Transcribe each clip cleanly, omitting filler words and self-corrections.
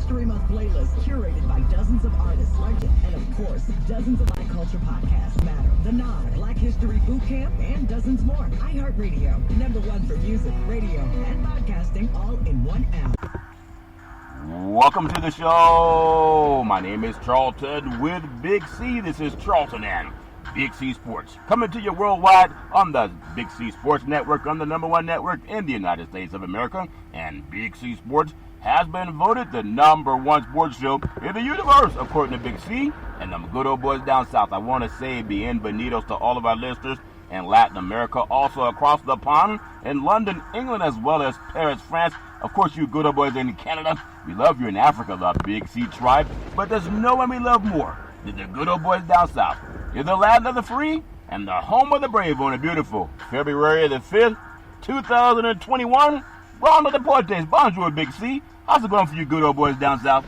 History Month playlist curated by dozens of artists, and of course, dozens of Black Culture podcasts matter. The Nod, Black History Boot Camp, and dozens more. iHeartRadio, #1 for music, radio, and podcasting, all in one app. Welcome to the show. My name is Charlton with Big C. This is Charlton and Big C Sports, coming to you worldwide on the Big C Sports Network, on the #1 network in the United States of America. And Big C Sports has been voted the #1 sports show in the universe, according to Big C and them good old boys down south. I want to say bienvenidos to all of our listeners in Latin America, also across the pond in London, England, as well as Paris, France. Of course, you good old boys in Canada. We love you in Africa, the Big C tribe. But there's no one we love more than the good old boys down south. You're the land of the free and the home of the brave on a beautiful February the 5th, 2021. Ronald Deportes, bonjour, Big C. How's it going for you good old boys down south?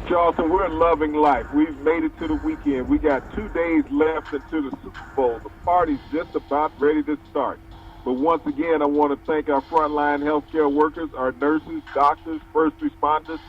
Charlton, we're loving life. We've made it to the weekend. We got 2 days left until the Super Bowl. The party's just about ready to start. But once again, I want to thank our frontline healthcare workers, our nurses, doctors, first responders.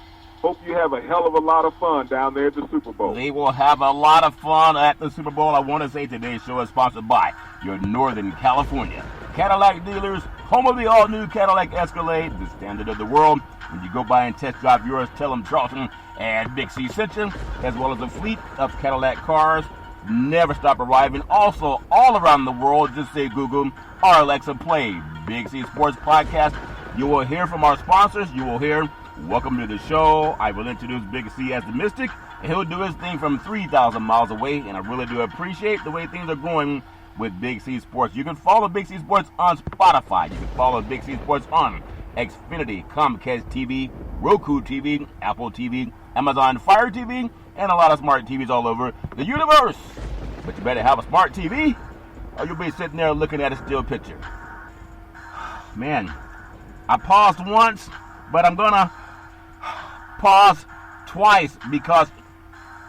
Hope you have a hell of a lot of fun down there at the Super Bowl. They will have a lot of fun at the Super Bowl. I want to say today's show is sponsored by your Northern California Cadillac dealers, home of the all-new Cadillac Escalade, the standard of the world. When you go by and test drive yours, tell them Charlton and Big C sent you, as well as a fleet of Cadillac cars. Never stop arriving. Also, all around the world, just say Google or Alexa play Big C Sports Podcast. You will hear from our sponsors. You will hear welcome to the show. I will introduce Big C as the Mystic, and he'll do his thing from 3,000 miles away, and I really do appreciate the way things are going with Big C Sports. You can follow Big C Sports on Spotify. You can follow Big C Sports on Xfinity, Comcast TV, Roku TV, Apple TV, Amazon Fire TV, and a lot of smart TVs all over the universe. But you better have a smart TV, or you'll be sitting there looking at a still picture. Man, I paused once, but I'm gonna pause twice because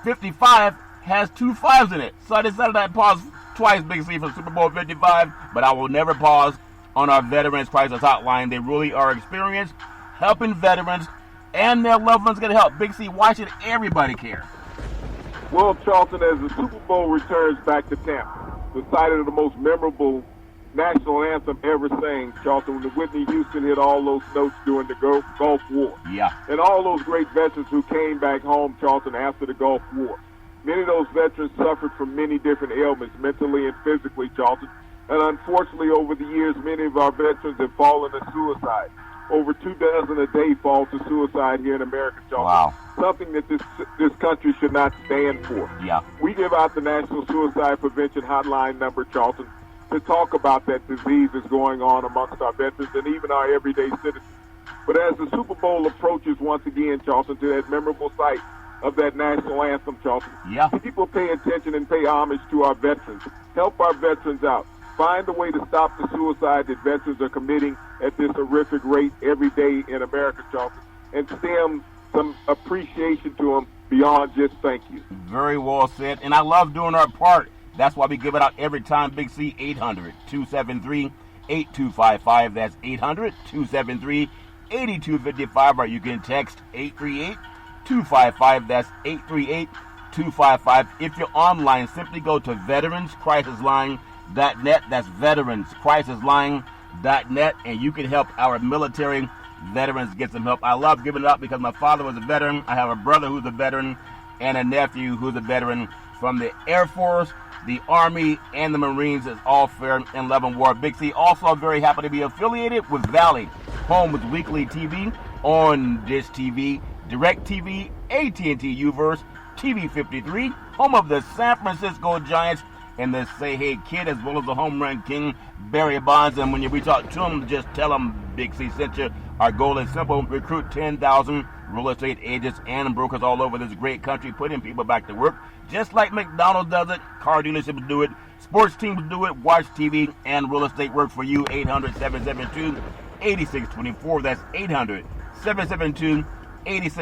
55 has 2 5s in it. So I decided I'd pause twice, Big C, for Super Bowl 55, but I will never pause on our Veterans Crisis Hotline. They really are experienced helping veterans and their loved ones get help. Big C, why should everybody care? Well, Charlton, as the Super Bowl returns back to Tampa, the site of the most memorable national anthem ever sang, Charlton, when Whitney Houston hit all those notes during the Gulf War. Yeah. And all those great veterans who came back home, Charlton, after the Gulf War. Many of those veterans suffered from many different ailments, mentally and physically, Charlton. And unfortunately, over the years, many of our veterans have fallen to suicide. Over 24 a day fall to suicide here in America, Charlton. Wow. Something that this country should not stand for. Yeah. We give out the National Suicide Prevention Hotline number, Charlton, to talk about that disease that's going on amongst our veterans and even our everyday citizens. But as the Super Bowl approaches once again, Charlton, to that memorable site of that national anthem, Charlton, yeah, people pay attention and pay homage to our veterans. Help our veterans out. Find a way to stop the suicide that veterans are committing at this horrific rate every day in America, Charlton, and stem some appreciation to them beyond just thank you. Very well said. And I love doing our part. That's why we give it out every time, Big C. 800-273-8255. That's 800-273-8255. Or you can text 838-255. That's 838-255. If you're online, simply go to veteranscrisisline.net. That's veteranscrisisline.net, and you can help our military veterans get some help. I love giving it up because my father was a veteran. I have a brother who's a veteran and a nephew who's a veteran from the Air Force, the Army, and the Marines. Is all fair and love and war. Big C, also very happy to be affiliated with Valley, home with weekly TV on Dish TV, DirecTV, AT&T Uverse, TV 53, home of the San Francisco Giants, and the Say Hey Kid, as well as the home run king, Barry Bonds. And when you reach out to him, just tell him Big C sent you. Our goal is simple: recruit 10,000 real estate agents and brokers all over this great country, putting people back to work, just like McDonald's does it, car dealerships do it, sports teams do it, watch TV and real estate work for you. 800-772-8624. That's 800-772-8624. If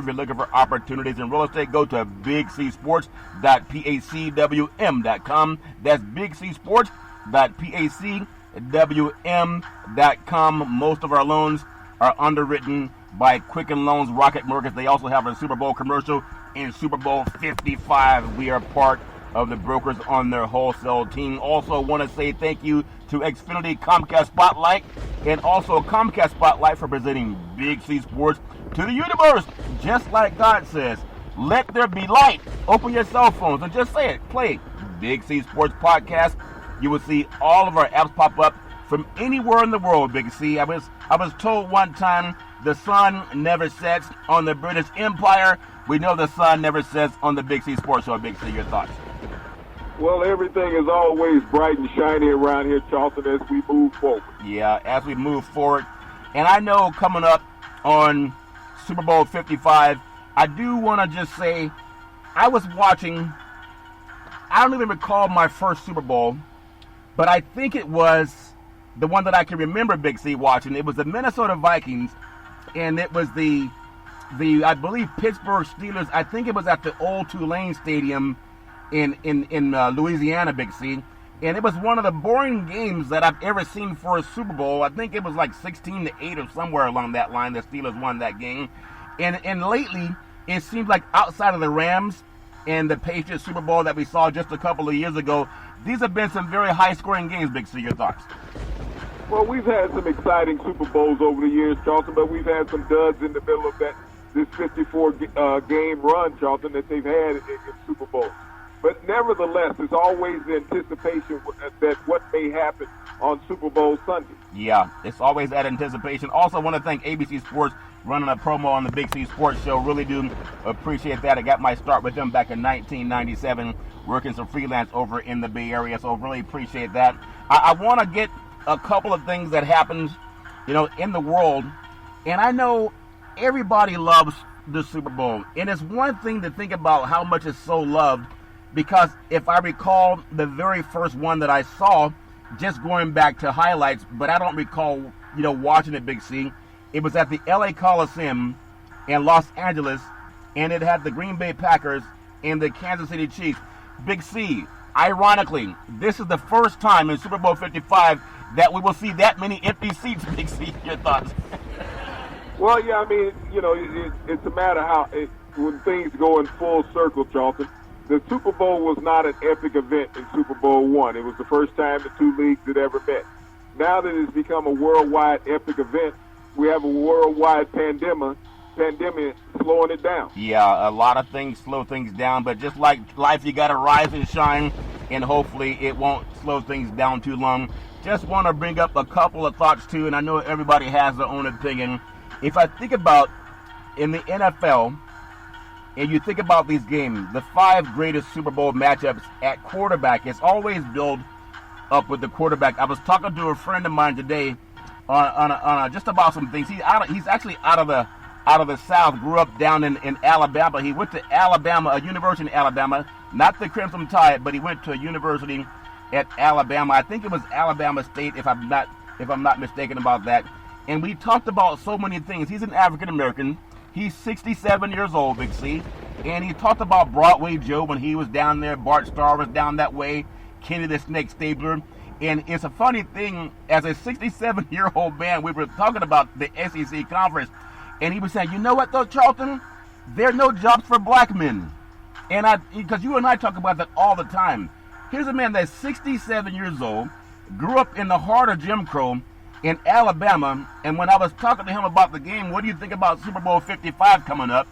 you're looking for opportunities in real estate, go to bigcsports.pacwm.com. That's bigcsports.pacwm.com. Most of our loans are underwritten by Quicken Loans Rocket Mortgage. They also have a Super Bowl commercial in Super Bowl 55. We are part of the brokers on their wholesale team. Also want to say thank you to Xfinity Comcast Spotlight and also Comcast Spotlight for presenting Big C Sports to the universe. Just like God says, let there be light. Open your cell phones and just say it. Play Big C Sports Podcast. You will see all of our apps pop up from anywhere in the world, Big C. I was told one time the sun never sets on the British Empire. We know the sun never sets on the Big C Sports Show. Big C, your thoughts? Well, everything is always bright and shiny around here, Charlton, as we move forward. Yeah, as we move forward. And I know coming up on Super Bowl 55, I do want to just say I was watching, I don't even recall my first Super Bowl, but I think it was the one that I can remember Big C watching. It was the Minnesota Vikings, and it was the I believe Pittsburgh Steelers. I think it was at the old Tulane Stadium in Louisiana, Big C. And it was one of the boring games that I've ever seen for a Super Bowl. I think it was like 16-8 or somewhere along that line. The Steelers won that game. And lately, it seems like outside of the Rams and the Patriots Super Bowl that we saw just a couple of years ago, these have been some very high-scoring games, Big C. Your thoughts? Well, we've had some exciting Super Bowls over the years, Charlton, but we've had some duds in the middle of this 54-game run, Charlton, that they've had in Super Bowls. But nevertheless, there's always the anticipation that what may happen on Super Bowl Sunday. Yeah, it's always that anticipation. Also, I want to thank ABC Sports running a promo on the Big C Sports Show. Really do appreciate that. I got my start with them back in 1997, working some freelance over in the Bay Area, so really appreciate that. I want to get a couple of things that happened, in the world, and I know everybody loves the Super Bowl, and it's one thing to think about how much it's so loved, because if I recall the very first one that I saw, just going back to highlights, but I don't recall, watching it, Big C. It was at the LA Coliseum in Los Angeles, and it had the Green Bay Packers and the Kansas City Chiefs. Big C, ironically, this is the first time in Super Bowl 55 that we will see that many empty seats, Big C. Your thoughts? Well, yeah, I mean, it's a matter how when things go in full circle, Charlton. The Super Bowl was not an epic event in Super Bowl I. It was the first time the two leagues had ever met. Now that it's become a worldwide epic event, we have a worldwide pandemic slowing it down. Yeah, a lot of things slow things down, but just like life, you got to rise and shine, and hopefully it won't slow things down too long. Just want to bring up a couple of thoughts, too, and I know everybody has their own opinion. If I think about in the NFL, and you think about these games, the 5 greatest Super Bowl matchups at quarterback, it's always built up with the quarterback. I was talking to a friend of mine today on just about some things. He's actually out of the South, grew up down in Alabama. He went to Alabama, a university in Alabama, not the Crimson Tide, but he went to a university at Alabama. I think it was Alabama State, if I'm not mistaken about that. And we talked about so many things. He's an African American. He's 67 years old, Big C, and he talked about Broadway Joe when he was down there. Bart Starr was down that way, Kenny the Snake Stabler. And it's a funny thing, as a 67-year-old man, we were talking about the SEC conference, and he was saying, you know what, though, Charlton? There are no jobs for black men. And because you and I talk about that all the time. Here's a man that's 67 years old, grew up in the heart of Jim Crow, in Alabama, and when I was talking to him about the game, what do you think about Super Bowl 55 coming up?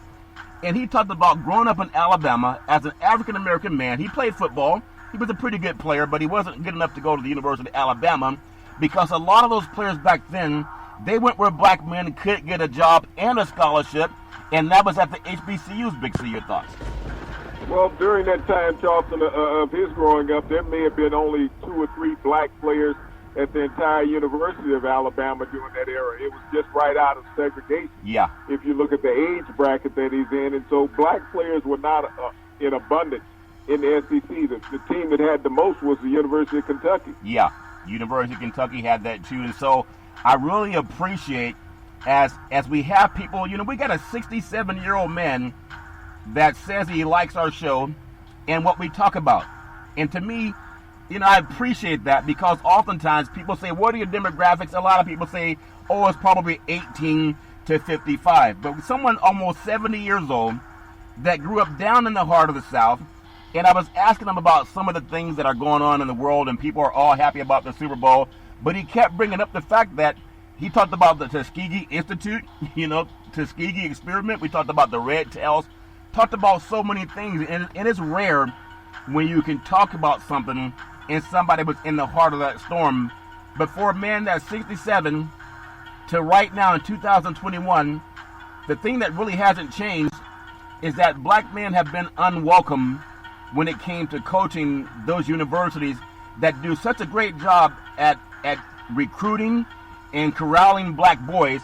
And he talked about growing up in Alabama as an African-American man. He played football. He was a pretty good player, but he wasn't good enough to go to the University of Alabama because a lot of those players back then, they went where black men could get a job and a scholarship, and that was at the HBCUs, Big C. Your thoughts? Well, during that time, Charlton, of his growing up, there may have been only 2 or 3 black players at the entire University of Alabama during that era. It was just right out of segregation. Yeah. If you look at the age bracket that he's in, and so black players were not in abundance in the SEC. The team that had the most was the University of Kentucky. Yeah, University of Kentucky had that too, and so I really appreciate as we have people. We got a 67-year-old man that says he likes our show and what we talk about, and to me, I appreciate that because oftentimes people say, what are your demographics? A lot of people say, it's probably 18 to 55. But someone almost 70 years old that grew up down in the heart of the South, and I was asking him about some of the things that are going on in the world, and people are all happy about the Super Bowl, but he kept bringing up the fact that he talked about the Tuskegee Institute, Tuskegee experiment. We talked about the Red Tails, talked about so many things, and it's rare when you can talk about something and somebody was in the heart of that storm. But for a man that's 67 to right now in 2021, the thing that really hasn't changed is that black men have been unwelcome when it came to coaching those universities that do such a great job at recruiting and corralling black boys.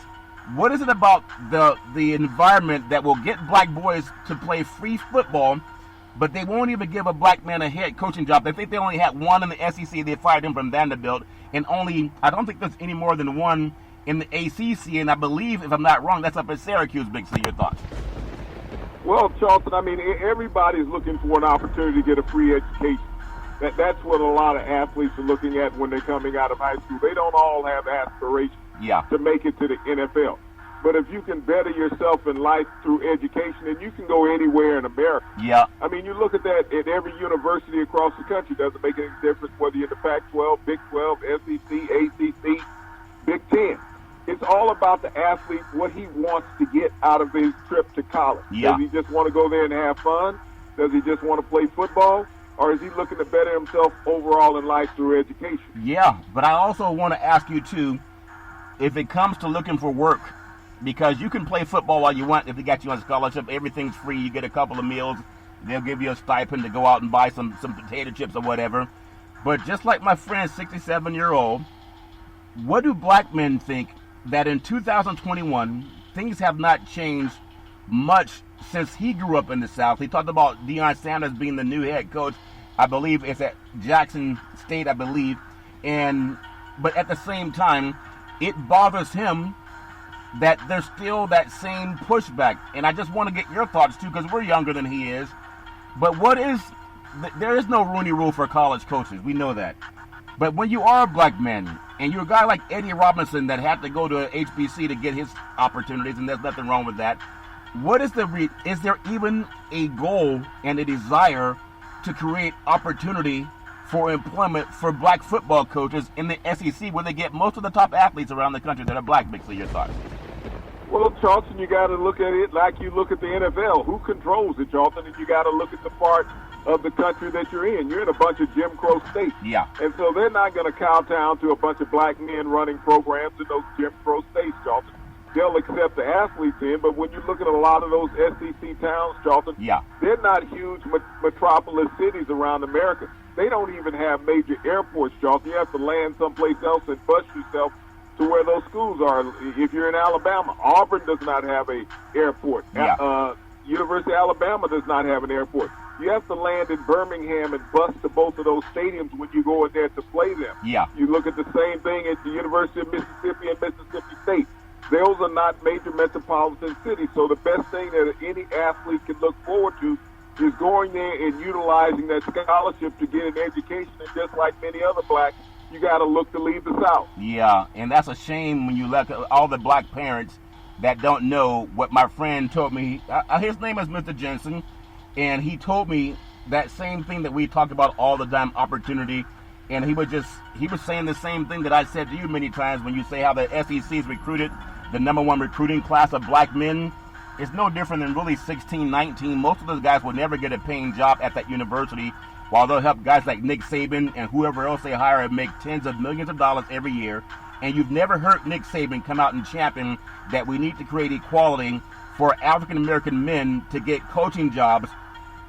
What is it about the environment that will get black boys to play free football, but they won't even give a black man a head coaching job? They think they only had one in the SEC. They fired him from Vanderbilt, and I don't think there's any more than one in the ACC, and I believe, if I'm not wrong, that's up at Syracuse. Big C, your thoughts? Well, Charlton, I mean, everybody's looking for an opportunity to get a free education. That's what a lot of athletes are looking at when they're coming out of high school. They don't all have aspirations to make it to the NFL. But if you can better yourself in life through education, then you can go anywhere in America. Yeah. I mean, you look at that at every university across the country. Doesn't make any difference whether you're in the Pac-12, Big 12, SEC, ACC, Big 10. It's all about the athlete, what he wants to get out of his trip to college. Yeah. Does he just want to go there and have fun? Does he just want to play football? Or is he looking to better himself overall in life through education? Yeah, but I also want to ask you, too, if it comes to looking for work, because you can play football all you want. If they got you on scholarship, everything's free. You get a couple of meals. They'll give you a stipend to go out and buy some potato chips or whatever. But just like my friend, 67-year-old, what do black men think that in 2021, things have not changed much since he grew up in the South? He talked about Deion Sanders being the new head coach. I believe it's at Jackson State, I believe. But at the same time, it bothers him that there's still that same pushback. And I just want to get your thoughts, too, because we're younger than he is. But there is no Rooney Rule for college coaches. We know that. But when you are a black man, and you're a guy like Eddie Robinson that had to go to HBC to get his opportunities, and there's nothing wrong with that, is there even a goal and a desire to create opportunity for employment for black football coaches in the SEC, where they get most of the top athletes around the country that are black? Big, so your thoughts? Well, Charlton, you got to look at it like you look at the NFL. Who controls it, Charlton? And you got to look at the part of the country that you're in. You're in a bunch of Jim Crow states. Yeah. And so they're not going to kowtow to a bunch of black men running programs in those Jim Crow states, Charlton. They'll accept the athletes in, but when you look at a lot of those SEC towns, Charlton, they're not huge metropolis cities around America. They don't even have major airports, Charlton. You have to land someplace else and bus yourself to where those schools are. If you're in Alabama, Auburn does not have an airport. University of Alabama does not have an airport. You have to land in Birmingham and bus to both of those stadiums when you go in there to play them. Yeah. You look at the same thing at the University of Mississippi and Mississippi State. Those are not major metropolitan cities. So the best thing that any athlete can look forward to is going there and utilizing that scholarship to get an education. And just like many other blacks, you got to look to leave the South. Yeah, and that's a shame when you look at all the black parents that don't know what my friend told me. His name is Mr. Jensen, and he told me that same thing that we talk about all the time, opportunity. And he was saying the same thing that I said to you many times when you say how the SEC's recruited the #1 recruiting class of black men. It's no different than really 16, 19. Most of those guys will never get a paying job at that university, while they'll help guys like Nick Saban and whoever else they hire and make tens of millions of dollars every year. And you've never heard Nick Saban come out and champion that we need to create equality for African-American men to get coaching jobs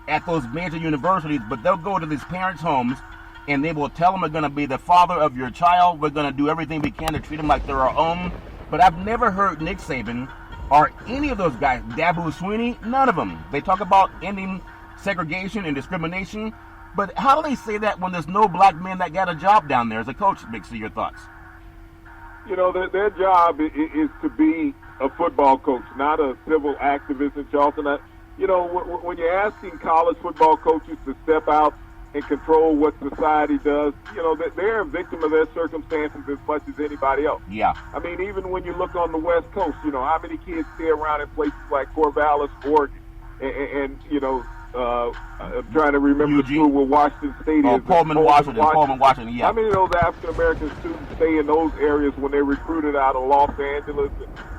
at those major universities. But they'll go to these parents' homes and they will tell them we're going to be the father of your child. We're going to do everything we can to treat them like they're our own. But I've never heard Nick Saban or any of those guys, Dabo Swinney, none of them. They talk about ending segregation and discrimination. But how do they say that when there's no black men that got a job down there as a coach? Big C, your thoughts? You know, their job is to be a football coach, not a civil activist in Charleston. You know, when you're asking college football coaches to step out and control what society does. You know, they're a victim of their circumstances as much as anybody else. Yeah. I mean, even when you look on the West Coast, you know, how many kids stay around in places like Corvallis, Oregon, and you know, I'm trying to remember the school where Washington State is. Pullman, Washington, yeah. How many of those African-American students stay in those areas when they're recruited out of Los Angeles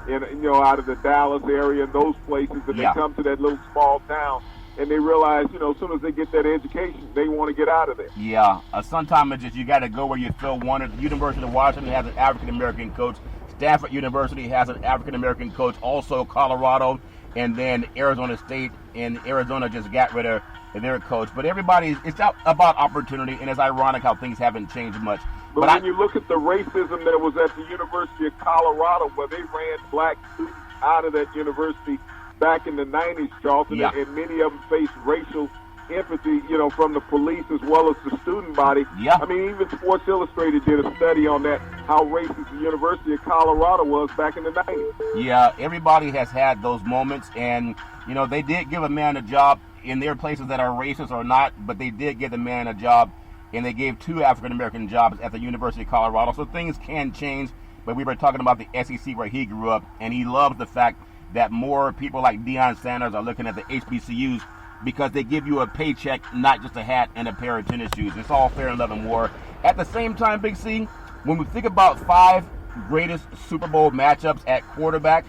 and you know, out of the Dallas area and those places, and they come to that little small town and they realize, you know, as soon as they get that education, they want to get out of there. Yeah. Sometimes it's just you got to go where you feel wanted. The University of Washington has an African-American coach. Stanford University has an African-American coach. Also Colorado. And then Arizona State, and Arizona just got rid of their coach. But it's about opportunity, and it's ironic how things haven't changed much. But when you look at the racism that was at the University of Colorado, where they ran black students out of that university back in the 90s, Charlton, and many of them faced racial empathy, you know, from the police as well as the student body. Yeah. I mean, even Sports Illustrated did a study on that, how racist the University of Colorado was back in the 90s. Yeah, everybody has had those moments, and, you know, they did give a man a job in their places that are racist or not, but they did give the man a job, and they gave 2 African-American jobs at the University of Colorado, so things can change. But we were talking about the SEC where he grew up, and he loves the fact that more people like Deion Sanders are looking at the HBCUs because they give you a paycheck, not just a hat and a pair of tennis shoes. It's all fair and love and war. At the same time, Big C, when we think about 5 greatest Super Bowl matchups at quarterback,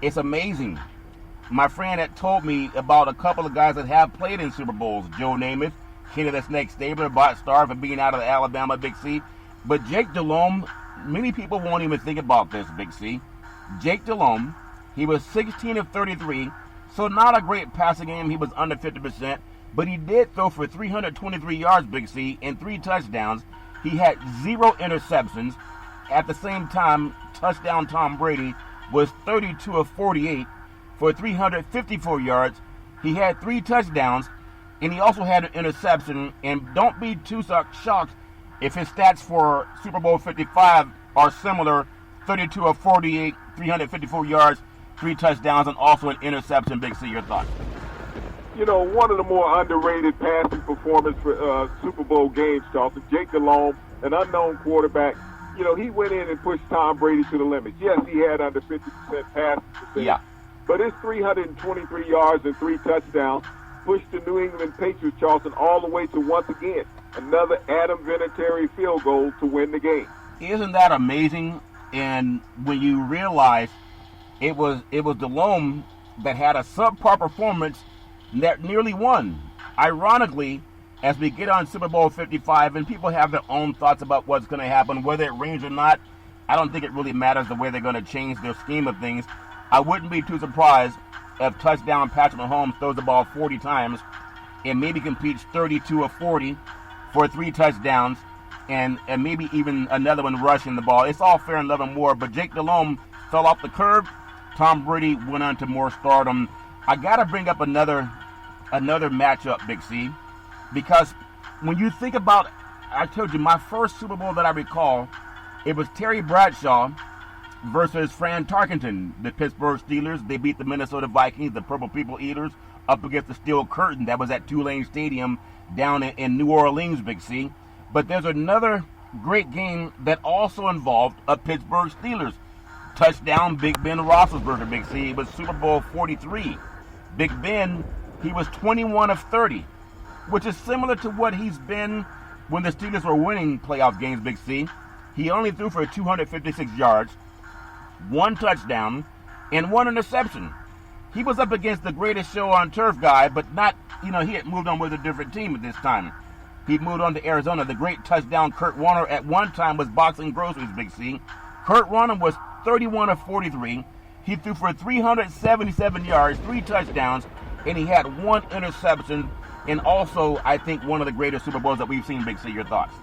it's amazing. My friend had told me about a couple of guys that have played in Super Bowls. Joe Namath, Kenny the Snake Stabler, Bart Starr for being out of Alabama, Big C. But Jake Delhomme, many people won't even think about this, Big C. Jake Delhomme, he was 16 of 33, so not a great passing game. He was under 50%, but he did throw for 323 yards, Big C, and 3 touchdowns. He had 0 interceptions. At the same time, touchdown Tom Brady was 32 of 48 for 354 yards. He had 3 touchdowns, and he also had an interception. And don't be too shocked if his stats for Super Bowl 55 are similar: 32 of 48, 354 yards, 3 touchdowns, and also an interception. Big C, your thoughts? You know, one of the more underrated passing performance for Super Bowl games, Charlton, Jake Delhomme, an unknown quarterback. You know, he went in and pushed Tom Brady to the limit. Yes, he had under 50% passing percentage. Yeah. But his 323 yards and 3 touchdowns pushed the New England Patriots, Charlton, all the way to, once again, another Adam Vinatieri field goal to win the game. Isn't that amazing? And when you realize it was Delhomme that had a subpar performance that nearly won. Ironically, as we get on Super Bowl 55, and people have their own thoughts about what's going to happen, whether it rains or not, I don't think it really matters the way they're going to change their scheme of things. I wouldn't be too surprised if touchdown Patrick Mahomes throws the ball 40 times and maybe competes 32 of 40 for 3 touchdowns and maybe even another one rushing the ball. It's all fair and love and war, but Jake Delhomme fell off the curb. Tom Brady went on to more stardom. I got to bring up another matchup, Big C, because when you think about, I told you, my first Super Bowl that I recall, it was Terry Bradshaw versus Fran Tarkenton, the Pittsburgh Steelers. They beat the Minnesota Vikings, the Purple People Eaters, up against the steel curtain that was at Tulane Stadium down in New Orleans, Big C. But there's another great game that also involved a Pittsburgh Steelers. Touchdown, Big Ben Roethlisberger, Big C. It was Super Bowl 43. Big Ben, he was 21 of 30, which is similar to what he's been when the Steelers were winning playoff games, Big C. He only threw for 256 yards, 1 touchdown, and 1 interception. He was up against the greatest show on turf guy, but not, he had moved on with a different team at this time. He moved on to Arizona. The great touchdown Kurt Warner at one time was boxing groceries, Big C. Kurt Warner was 31 of 43. He threw for 377 yards, 3 touchdowns, and he had 1 interception. And also, I think, one of the greatest Super Bowls that we've seen, Big C. Your thoughts?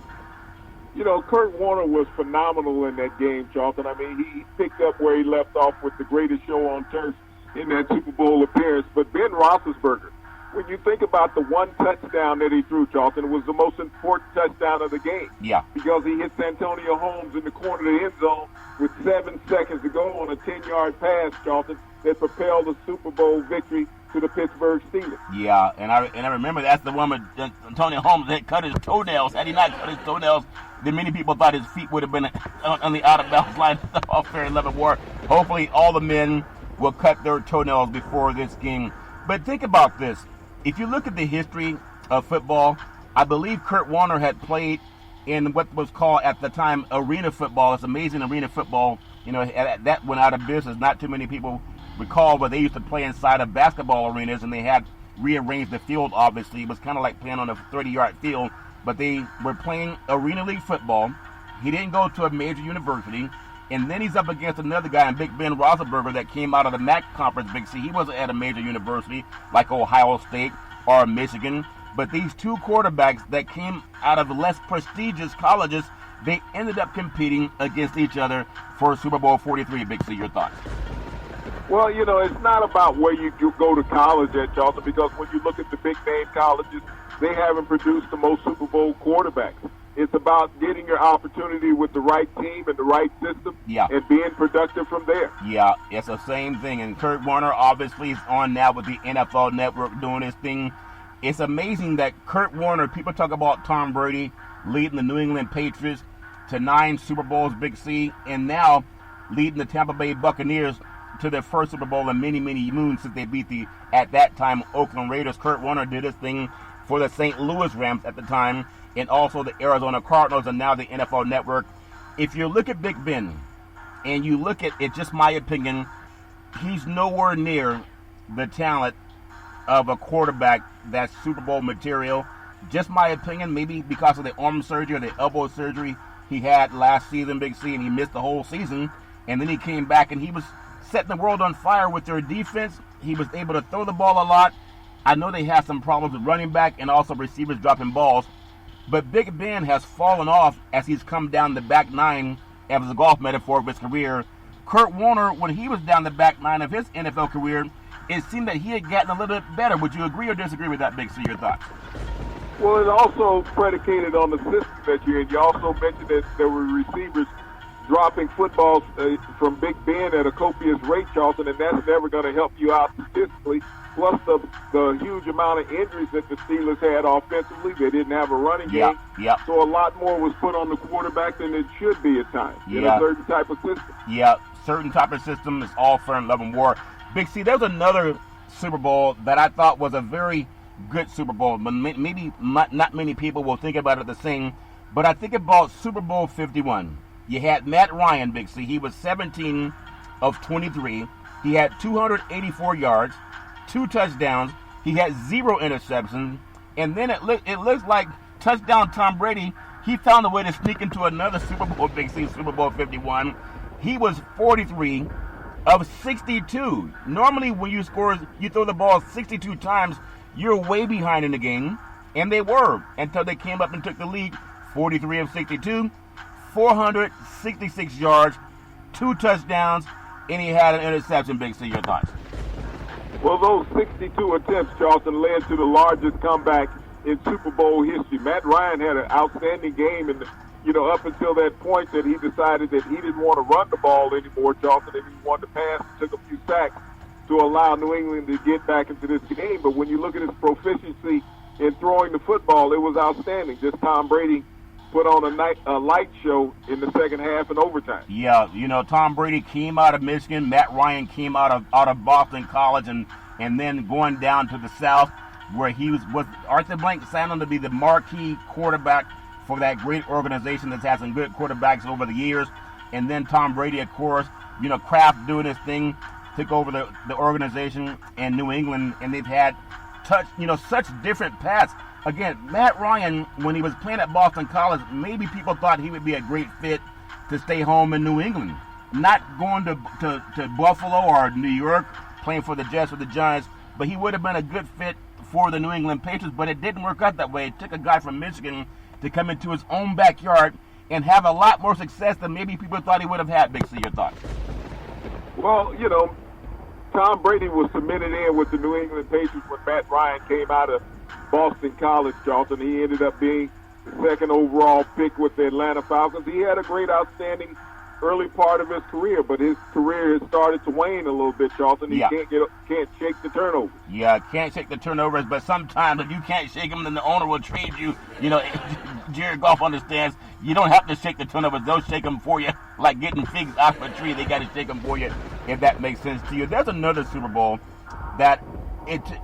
You know, Kurt Warner was phenomenal in that game, Charlton. I mean, he picked up where he left off with the greatest show on turf in that Super Bowl appearance. But Ben Roethlisberger, when you think about the 1 touchdown that he threw, Charlton, it was the most important touchdown of the game. Yeah. Because he hit Santonio Holmes in the corner of the end zone with 7 seconds to go on a 10-yard pass, Charlton, that propelled the Super Bowl victory to the Pittsburgh Steelers. Yeah, and I remember that's the one with Antonio Holmes that cut his toenails. Had he not cut his toenails, then many people thought his feet would have been on the out-of-bounds line off Fair 11 War. Hopefully all the men will cut their toenails before this game. But think about this. If you look at the history of football, I believe Kurt Warner had played in what was called at the time arena football. It's amazing, arena football. You know, that went out of business. Not too many people recall, but they used to play inside of basketball arenas, and they had rearranged the field, obviously. It was kind of like playing on a 30-yard field, but they were playing arena league football. He didn't go to a major university, and then he's up against another guy in Big Ben Roethlisberger that came out of the MAC conference, Big C. He wasn't at a major university like Ohio State or Michigan, but these two quarterbacks that came out of less prestigious colleges, they ended up competing against each other for Super Bowl 43. Big C, your thoughts? Well, you know, it's not about where you go to college at, Charlton, because when you look at the big-name colleges, they haven't produced the most Super Bowl quarterbacks. It's about getting your opportunity with the right team and the right system and being productive from there. Yeah, it's the same thing. And Kurt Warner obviously is on now with the NFL Network doing his thing. It's amazing that Kurt Warner, people talk about Tom Brady leading the New England Patriots to 9 Super Bowls, Big C, and now leading the Tampa Bay Buccaneers to their first Super Bowl in many, many moons since they beat the, at that time, Oakland Raiders. Kurt Warner did his thing for the St. Louis Rams at the time, and also the Arizona Cardinals, and now the NFL Network. If you look at Big Ben, and you look at it, just my opinion, he's nowhere near the talent of a quarterback that's Super Bowl material. Just my opinion, maybe because of the arm surgery or the elbow surgery he had last season, Big C, and he missed the whole season, and then he came back and he was setting the world on fire with their defense. He was able to throw the ball a lot. I know they had some problems with running back and also receivers dropping balls, but Big Ben has fallen off as he's come down the back nine, as a golf metaphor of his career. Kurt Warner, when he was down the back nine of his NFL career, it seemed that he had gotten a little bit better. Would you agree or disagree with that, Big C? Your thoughts? Well, it also predicated on the system that you're in. You also mentioned that there were receivers dropping footballs from Big Ben at a copious rate, Charlton, and that's never going to help you out statistically. Plus the huge amount of injuries that the Steelers had offensively. They didn't have a running game. So a lot more was put on the quarterback than it should be at times in a certain type of system. Certain type of system is all fair and love and war. Big C, there's another Super Bowl that I thought was a very good Super Bowl, but maybe not many people will think about it the same. But I think about Super Bowl 51. You had Matt Ryan, Big C. He was 17 of 23. He had 284 yards, 2 touchdowns. He had 0 interceptions. And then it looks like touchdown Tom Brady, he found a way to sneak into another Super Bowl, Big C, Super Bowl 51. He was 43 of 62. Normally when you throw the ball 62 times, you're way behind in the game. And they were, until they came up and took the lead. 43 of 62, 466 yards, 2 touchdowns, and he had an interception. Big C, your thoughts? Well, those 62 attempts, Charlton, led to the largest comeback in Super Bowl history. Matt Ryan had an outstanding game, and up until that point that he decided that he didn't want to run the ball anymore, Charlton, and he wanted to pass and took a few sacks to allow New England to get back into this game. But when you look at his proficiency in throwing the football, it was outstanding. Just Tom Brady put on a light show in the second half and overtime. Yeah, Tom Brady came out of Michigan. Matt Ryan came out of Boston College, and then going down to the South, where he was Arthur Blank signed him to be the marquee quarterback for that great organization that's had some good quarterbacks over the years. And then Tom Brady, of course, Kraft doing his thing, took over the organization in New England, and they've had such different paths. Again, Matt Ryan, when he was playing at Boston College, maybe people thought he would be a great fit to stay home in New England. Not going to Buffalo or New York, playing for the Jets or the Giants, but he would have been a good fit for the New England Patriots, but it didn't work out that way. It took a guy from Michigan to come into his own backyard and have a lot more success than maybe people thought he would have had. Big C, your thoughts? Well, Tom Brady was cemented in with the New England Patriots when Matt Ryan came out of Boston College, Charlton. He ended up being the second overall pick with the Atlanta Falcons. He had a great, outstanding early part of his career, but his career has started to wane a little bit, Charlton. He can't shake the turnovers. Yeah, can't shake the turnovers, but sometimes if you can't shake them, then the owner will trade you. You know, Jared Goff understands you don't have to shake the turnovers. They'll shake them for you. Like getting figs out of a tree, they got to shake them for you, if that makes sense to you. There's another Super Bowl that,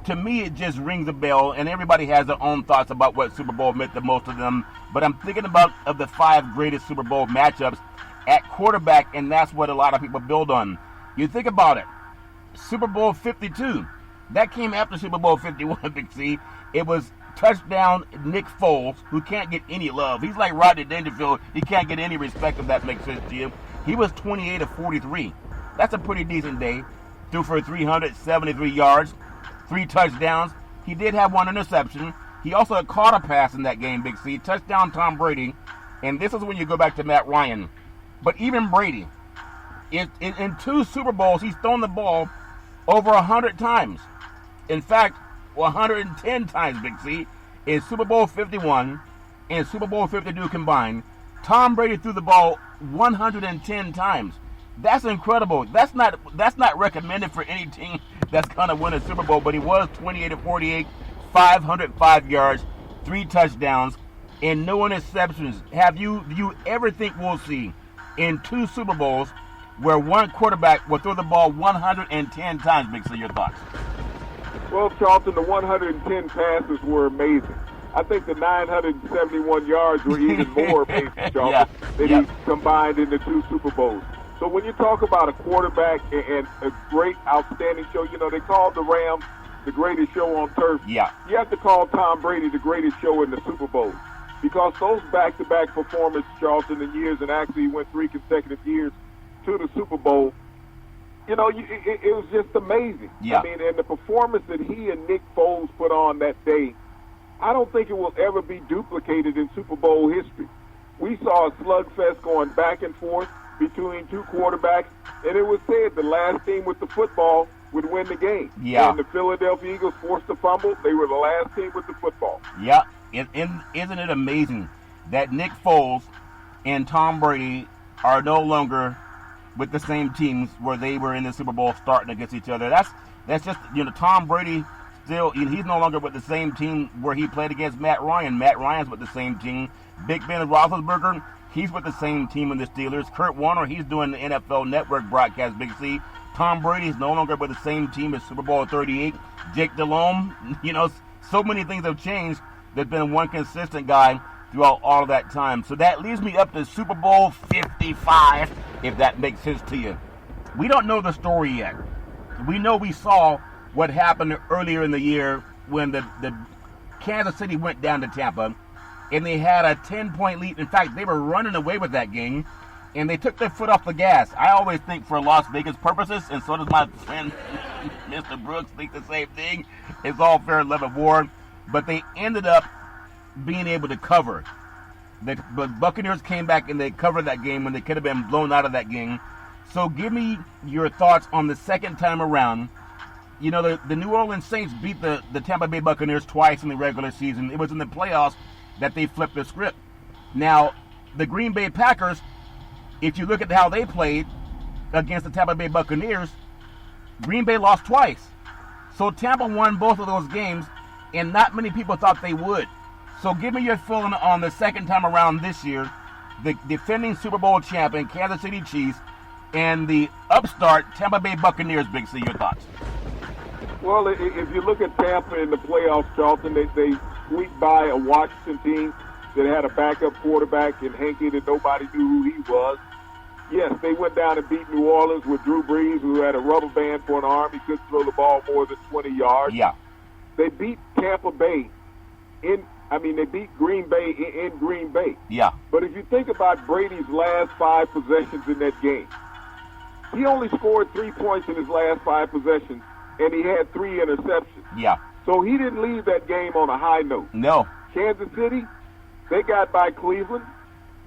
to me, it just rings a bell, and everybody has their own thoughts about what Super Bowl meant to most of them. But I'm thinking about of the 5 greatest Super Bowl matchups at quarterback, and that's what a lot of people build on. You think about it, Super Bowl 52, that came after Super Bowl 51, Big C. It was touchdown Nick Foles, who can't get any love. He's like Rodney Dangerfield. He can't get any respect, if that makes sense to you. He was 28 of 43. That's a pretty decent day. Threw for 373 yards, 3 touchdowns. He did have 1 interception. He also caught a pass in that game, Big C. Touchdown Tom Brady. And this is when you go back to Matt Ryan. But even Brady, in 2 Super Bowls, he's thrown the ball over 100 times. In fact, 110 times, Big C. In Super Bowl 51 and Super Bowl 52 combined, Tom Brady threw the ball 110 times. That's incredible. That's not recommended for any team that's going to win a Super Bowl, but he was 28 of 48, 505 yards, 3 touchdowns, and no interceptions. Do you ever think we'll see in 2 Super Bowls where one quarterback will throw the ball 110 times, Big C? Your thoughts? Well, Charlton, the 110 passes were amazing. I think the 971 yards were even more amazing, Charlton, than he combined in the 2 Super Bowls. So when you talk about a quarterback and a great, outstanding show, you know, they called the Rams the greatest show on turf. Yeah. You have to call Tom Brady the greatest show in the Super Bowl. Because those back-to-back performances, Charlton, in years, and actually he went 3 consecutive years to the Super Bowl, you know, it was just amazing. Yeah. I mean, and the performance that he and Nick Foles put on that day, I don't think it will ever be duplicated in Super Bowl history. We saw a slugfest going back and forth between 2 quarterbacks, and it was said the last team with the football would win the game. Yeah. And the Philadelphia Eagles forced a fumble. They were the last team with the football. Yeah. Isn't it amazing that Nick Foles and Tom Brady are no longer with the same teams where they were in the Super Bowl starting against each other? That's just, you know, Tom Brady still, he's no longer with the same team where he played against Matt Ryan. Matt Ryan's with the same team. Big Ben Roethlisberger, he's with the same team in the Steelers. Kurt Warner, he's doing the NFL Network broadcast, Big C. Tom Brady's no longer with the same team as Super Bowl 38. Jake Delhomme, you know, so many things have changed. There's been one consistent guy throughout all of that time. So that leads me up to Super Bowl 55, if that makes sense to you. We don't know the story yet. We know we saw what happened earlier in the year when the Kansas City went down to Tampa, and they had a 10-point lead. In fact, they were running away with that game, and they took their foot off the gas. I always think for Las Vegas purposes, and so does my friend Mr. Brooks think the same thing. It's all fair and love and war. But they ended up being able to cover. The Buccaneers came back and they covered that game when they could have been blown out of that game. So give me your thoughts on the second time around. You know, the New Orleans Saints beat the Tampa Bay Buccaneers twice in the regular season. It was in the playoffs that they flipped the script. Now, the Green Bay Packers, if you look at how they played against the Tampa Bay Buccaneers, Green Bay lost twice. So Tampa won both of those games, and not many people thought they would. So give me your feeling on the second time around this year, the defending Super Bowl champion Kansas City Chiefs and the upstart Tampa Bay Buccaneers. Big C, your thoughts? Well, if you look at Tampa in the playoffs, Charlton, they squeaked by a Washington team that had a backup quarterback in Henke that nobody knew who he was. Yes, they went down and beat New Orleans with Drew Brees, who had a rubber band for an arm. He couldn't throw the ball more than 20 yards. Yeah. They beat Tampa Bay they beat Green Bay in Green Bay. Yeah. But if you think about Brady's last 5 possessions in that game, he only scored 3 points in his last 5 possessions, and he had 3 interceptions. Yeah. So he didn't leave that game on a high note. No. Kansas City, they got by Cleveland.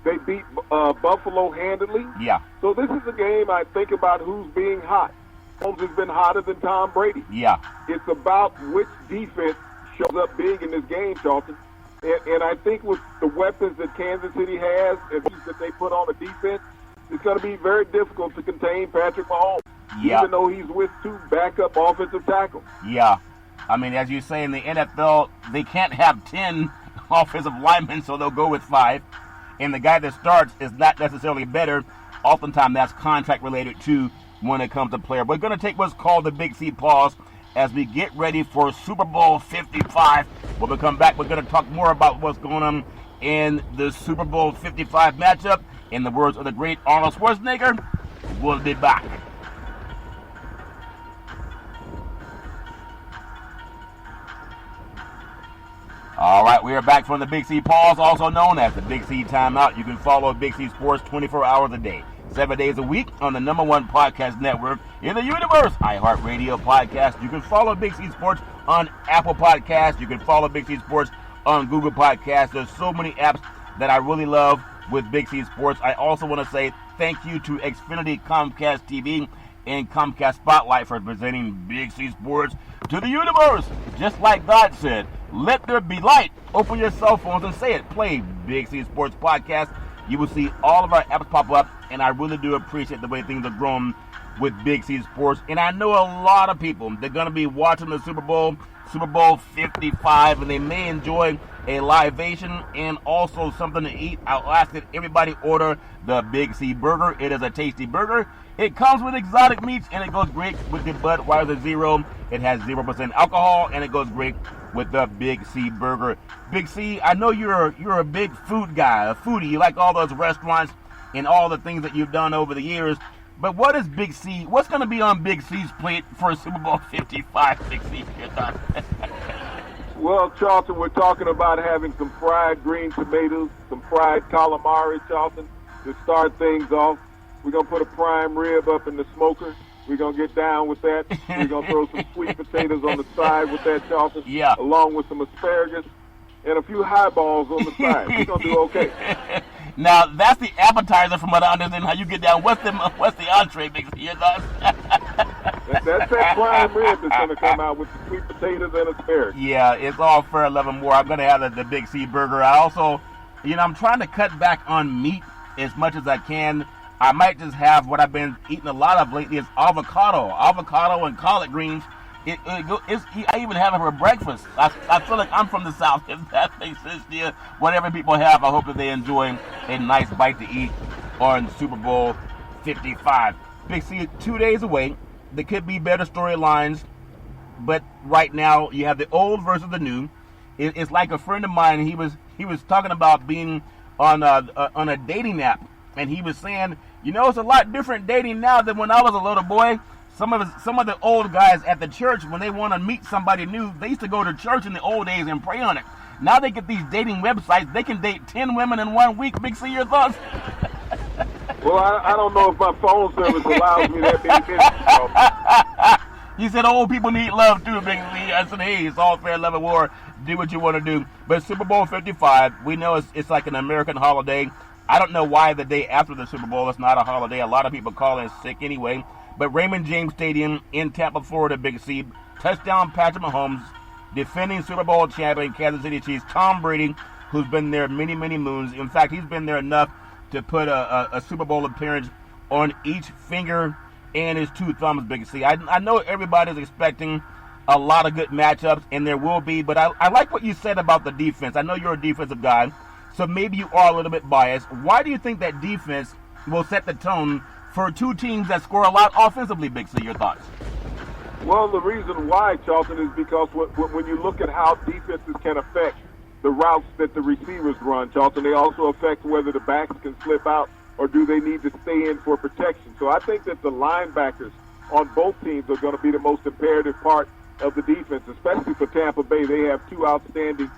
They beat Buffalo handily. Yeah. So this is a game I think about who's being hot. Holmes has been hotter than Tom Brady. Yeah. It's about which defense shows up big in this game, Charlton. And I think with the weapons that Kansas City has and that they put on the defense, it's going to be very difficult to contain Patrick Mahomes, even though he's with two backup offensive tackles. Yeah. I mean, as you say, in the NFL, they can't have 10 offensive linemen, so they'll go with 5. And the guy that starts is not necessarily better. Oftentimes, that's contract-related, too, when it comes to player. We're going to take what's called the Big C pause as we get ready for Super Bowl 55. When we come back, we're going to talk more about what's going on in the Super Bowl 55 matchup. In the words of the great Arnold Schwarzenegger, we'll be back. All right, we are back from the Big C pause, also known as the Big C timeout. You can follow Big C Sports 24 hours a day, 7 days a week on the #1 podcast network in the universe, iHeartRadio Podcast. You can follow Big C Sports on Apple Podcasts. You can follow Big C Sports on Google Podcasts. There's so many apps that I really love with Big C Sports. I also want to say thank you to Xfinity, Comcast TV, and Comcast Spotlight for presenting Big C Sports to the universe. Just like God said, let there be light. Open your cell phones and say it. Play Big C Sports Podcast. You will see all of our apps pop up, and I really do appreciate the way things are growing with Big C Sports. And I know a lot of people, they're going to be watching the Super Bowl 55, and they may enjoy a libation and also something to eat. I'll ask that everybody order the Big C Burger. It is a tasty burger. It comes with exotic meats, and it goes great with the Budweiser Zero. It has 0% alcohol, and it goes great with the Big C Burger. Big C, I know you're a big food guy, a foodie. You like all those restaurants and all the things that you've done over the years. But what is Big C? What's going to be on Big C's plate for Super Bowl 55, Big C? Well, Charlton, we're talking about having some fried green tomatoes, some fried calamari, Charlton, to start things off. We're going to put a prime rib up in the smoker. We're going to get down with that. We're going to throw some sweet potatoes on the side with that, Charlton, along with some asparagus and a few highballs on the side. We're going to do okay. Now, that's the appetizer from what I understand how you get down. What's the entree, Big C? That's that prime rib that's going to come out with the sweet potatoes and asparagus. Yeah, it's all fair, 11 more. I'm going to have the Big C Burger. I also, I'm trying to cut back on meat as much as I can. I might just have what I've been eating a lot of lately is avocado and collard greens. I even have it for breakfast. I feel like I'm from the South, if that makes sense to you. Whatever people have, I hope that they enjoy a nice bite to eat on Super Bowl 55. Big C, 2 days away. There could be better storylines, but right now you have the old versus the new. It's like a friend of mine. He was talking about being on a dating app, and he was saying, it's a lot different dating now than when I was a little boy. Some of the old guys at the church, when they want to meet somebody new, they used to go to church in the old days and pray on it. Now they get these dating websites. They can date 10 women in 1 week. Big C, your thoughts? Well, I don't know if my phone service allows me that many minutes. You said old people need love too, Big C. I said, hey, it's all fair, love, and war. Do what you want to do. But Super Bowl 55, we know it's like an American holiday. I don't know why the day after the Super Bowl it's not a holiday. A lot of people call it sick anyway. But Raymond James Stadium in Tampa, Florida, Big C. Touchdown Patrick Mahomes, defending Super Bowl champion Kansas City Chiefs Tom Brady, who's been there many, many moons. In fact, he's been there enough to put a Super Bowl appearance on each finger and his 2 thumbs, Big C. I know everybody's expecting a lot of good matchups, and there will be, but I like what you said about the defense. I know you're a defensive guy, so maybe you are a little bit biased. Why do you think that defense will set the tone for 2 teams that score a lot offensively, Big C? Your thoughts? Well, the reason why, Charlton, is because when you look at how defenses can affect the routes that the receivers run, Charlton, they also affect whether the backs can slip out or do they need to stay in for protection. So I think that the linebackers on both teams are going to be the most imperative part of the defense, especially for Tampa Bay. They have 2 outstanding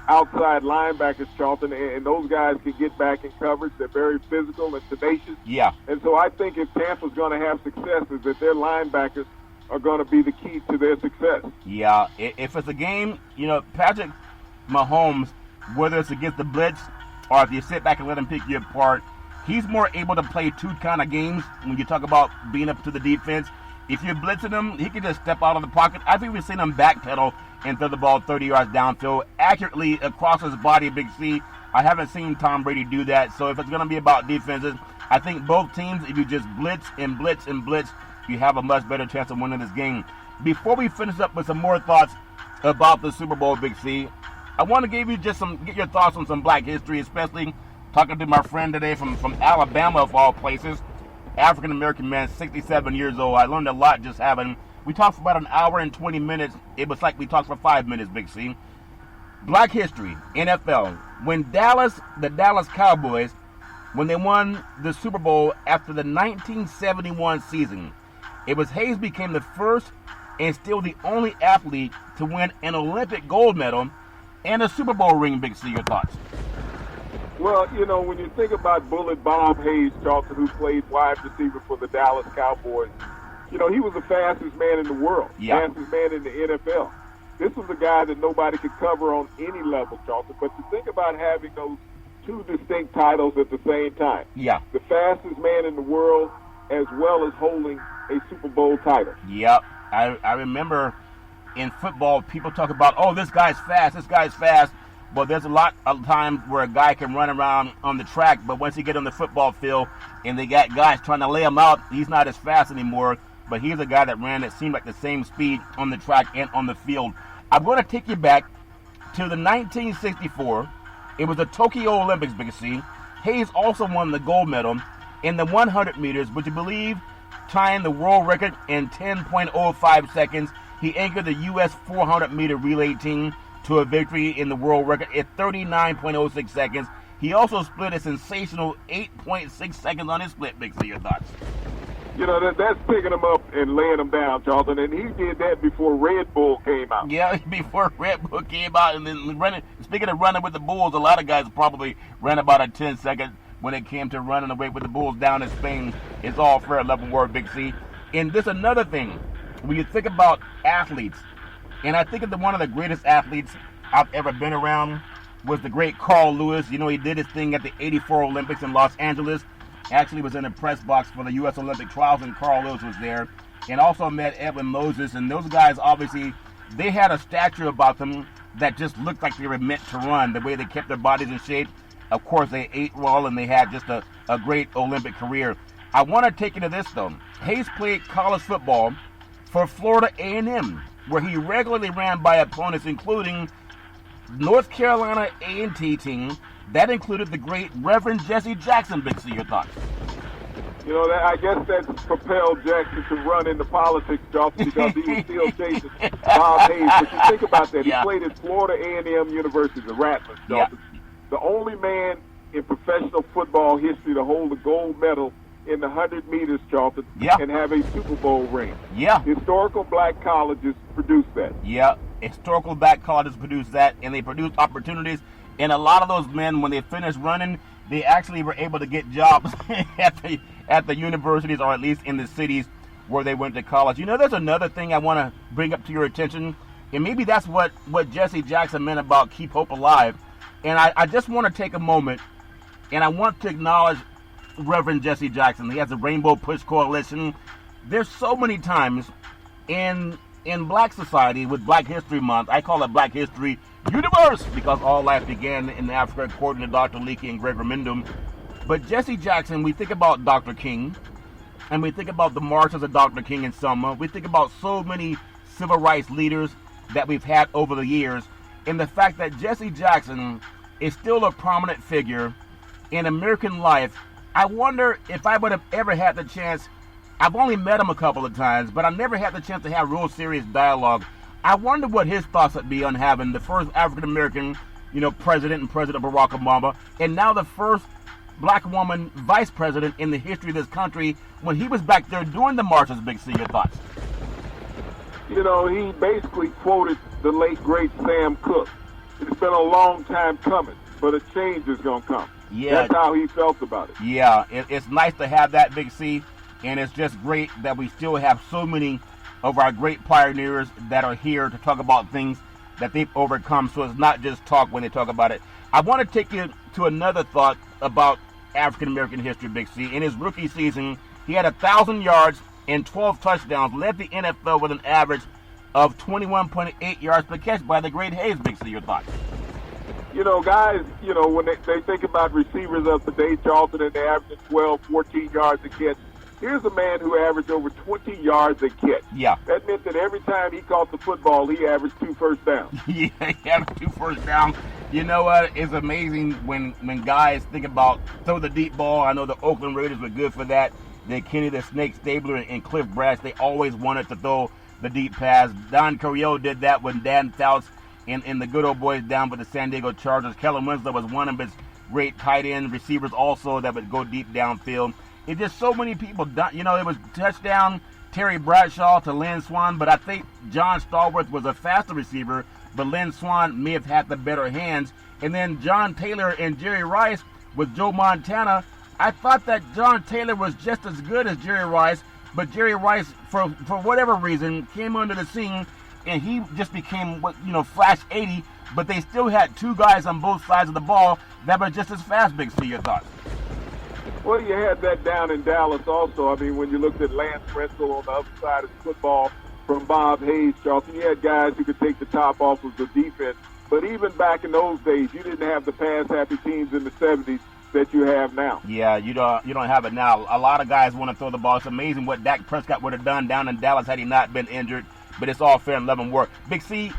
outside linebackers, Charlton, and those guys can get back in coverage. They're very physical and tenacious. Yeah. And so I think if Tampa's going to have success, is that their linebackers are going to be the key to their success. Yeah. If it's a game, Patrick Mahomes, whether it's against the blitz or if you sit back and let him pick you apart, he's more able to play 2 kind of games when you talk about being up to the defense. If you're blitzing him, he can just step out of the pocket. I think we've seen him backpedal and throw the ball 30 yards downfield accurately across his body, Big C. I haven't seen Tom Brady do that. So if it's going to be about defenses, I think both teams, if you just blitz and blitz and blitz, you have a much better chance of winning this game. Before we finish up with some more thoughts about the Super Bowl, Big C, I want to give you just get your thoughts on some black history, especially talking to my friend today from Alabama, of all places, African-American man, 67 years old. I learned a lot just having, we talked for about an hour and 20 minutes. It was like we talked for 5 minutes, Big C. Black history, NFL. When the Dallas Cowboys, when they won the Super Bowl after the 1971 season, it was Hayes became the first and still the only athlete to win an Olympic gold medal and a Super Bowl ring, Big C. Your thoughts? Well, when you think about Bullet Bob Hayes, Charlton, who played wide receiver for the Dallas Cowboys, he was the fastest man in the world, fastest man in the NFL. This was a guy that nobody could cover on any level, Charlton. But to think about having those two distinct titles at the same time. Yeah. The fastest man in the world as well as holding a Super Bowl title. Yep. I remember in football, people talk about, oh, this guy's fast. But there's a lot of times where a guy can run around on the track, but once he get on the football field and they got guys trying to lay him out, he's not as fast anymore. But he's a guy that ran that seemed like the same speed on the track and on the field. I'm going to take you back to the 1964. It was the Tokyo Olympics, Big C. Hayes also won the gold medal in the 100 meters, which I believe tying the world record in 10.05 seconds. He anchored the U.S. 400-meter relay team to a victory in the world record at 39.06 seconds. He also split a sensational 8.6 seconds on his split, Big C. Your thoughts? That's picking him up and laying him down, Charlton, and he did that before Red Bull came out. Yeah, before Red Bull came out, and then running. Speaking of running with the Bulls, a lot of guys probably ran about a 10-second when it came to running away with the Bulls down in Spain. It's all fair level word, Big C. And this another thing, when you think about athletes, and I think of one of the greatest athletes I've ever been around was the great Carl Lewis. He did his thing at the '84 Olympics in Los Angeles. Actually was in the press box for the U.S. Olympic trials, and Carl Lewis was there. And also met Edwin Moses. And those guys, obviously, they had a stature about them that just looked like they were meant to run, the way they kept their bodies in shape. Of course, they ate well, and they had just a great Olympic career. I want to take you to this, though. Hayes played college football for Florida A&M, where he regularly ran by opponents, including North Carolina A&T team. That included the great Reverend Jesse Jackson. Big C, your thoughts? I guess that's propelled Jackson to run into politics, Charlton, because he was still chasing Bob Hayes. But you think about that. He played at Florida A&M University, the Rattlers, Charlton. The only man in professional football history to hold a gold medal in the 100 meters, Charlton, and have a Super Bowl ring. Historical black colleges produce that. Historical black colleges produce that, and they produce opportunities. And a lot of those men, when they finished running, they actually were able to get jobs at the universities, or at least in the cities where they went to college. There's another thing I want to bring up to your attention, and maybe that's what Jesse Jackson meant about keep hope alive. And I just want to take a moment, and I want to acknowledge Reverend Jesse Jackson. He has the Rainbow Push Coalition. There's so many times in black society with Black History Month, I call it Black History Universe, because all life began in Africa, according to Dr. Leakey and Gregor Mindum. But Jesse Jackson, we think about Dr. King, and we think about the marches of Dr. King in Selma. We think about so many civil rights leaders that we've had over the years, and the fact that Jesse Jackson is still a prominent figure in American life. I wonder if I would have ever had the chance. I've only met him a couple of times, but I never had the chance to have real serious dialogue. I wonder what his thoughts would be on having the first African-American, president and President Barack Obama, and now the first black woman vice president in the history of this country, when he was back there doing the marches. Big C, your thoughts? He basically quoted the late, great Sam Cooke. It's been a long time coming, but a change is going to come. That's how he felt about it. It's nice to have that, Big C, and it's just great that we still have so many of our great pioneers that are here to talk about things that they've overcome, so it's not just talk when they talk about it. I want to take you to another thought about African-American history, Big C. In his rookie season, he had 1,000 yards and 12 touchdowns, led the NFL with an average of 21.8 yards per catch by the great Hayes. Big C, your thoughts? You know, guys, you know, when they think about receivers of today, Charlton, and they average 12, 14 yards a catch. Here's a man who averaged over 20 yards a catch. Yeah. That meant that every time he caught the football, he averaged 2 first downs. Yeah, he averaged 2 first downs. You know what? It's amazing when guys think about throw the deep ball. I know the Oakland Raiders were good for that. Then Kenny the Snake Stabler and Cliff Branch, they always wanted to throw the deep pass. Don Coryell did that when Dan Fouts and the good old boys down with the San Diego Chargers. Kellen Winslow was one of his great tight end receivers also that would go deep downfield. It's just so many people, you know, it was touchdown Terry Bradshaw to Lynn Swann, but I think John Stallworth was a faster receiver, but Lynn Swann may have had the better hands. And then John Taylor and Jerry Rice with Joe Montana. I thought that John Taylor was just as good as Jerry Rice, but Jerry Rice, for whatever reason, came onto the scene, and he just became, Flash 80, but they still had 2 guys on both sides of the ball that were just as fast. Big C, your thoughts? Well, you had that down in Dallas also. I mean, when you looked at Lance Rensel on the other side of the football from Bob Hayes, Charlton, you had guys who could take the top off of the defense. But even back in those days, you didn't have the pass-happy teams in the 70s that you have now. Yeah, you don't have it now. A lot of guys want to throw the ball. It's amazing what Dak Prescott would have done down in Dallas had he not been injured, but it's all fair and love and work. Big C,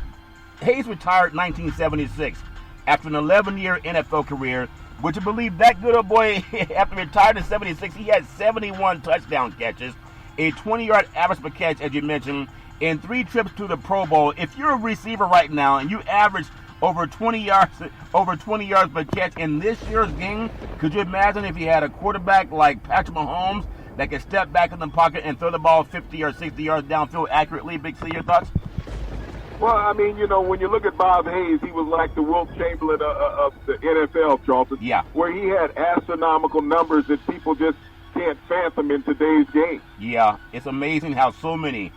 Hayes retired in 1976 after an 11-year NFL career. Would you believe that good old boy, after retired in 76, he had 71 touchdown catches, a 20-yard average per catch, as you mentioned, and 3 trips to the Pro Bowl. If you're a receiver right now and you average over 20 yards per catch in this year's game, could you imagine if you had a quarterback like Patrick Mahomes that could step back in the pocket and throw the ball 50 or 60 yards downfield accurately? Big C, your thoughts? Well, I mean, when you look at Bob Hayes, he was like the Wilt Chamberlain of the NFL, Charlton. Yeah. Where he had astronomical numbers that people just can't fathom in today's game. Yeah, it's amazing how so many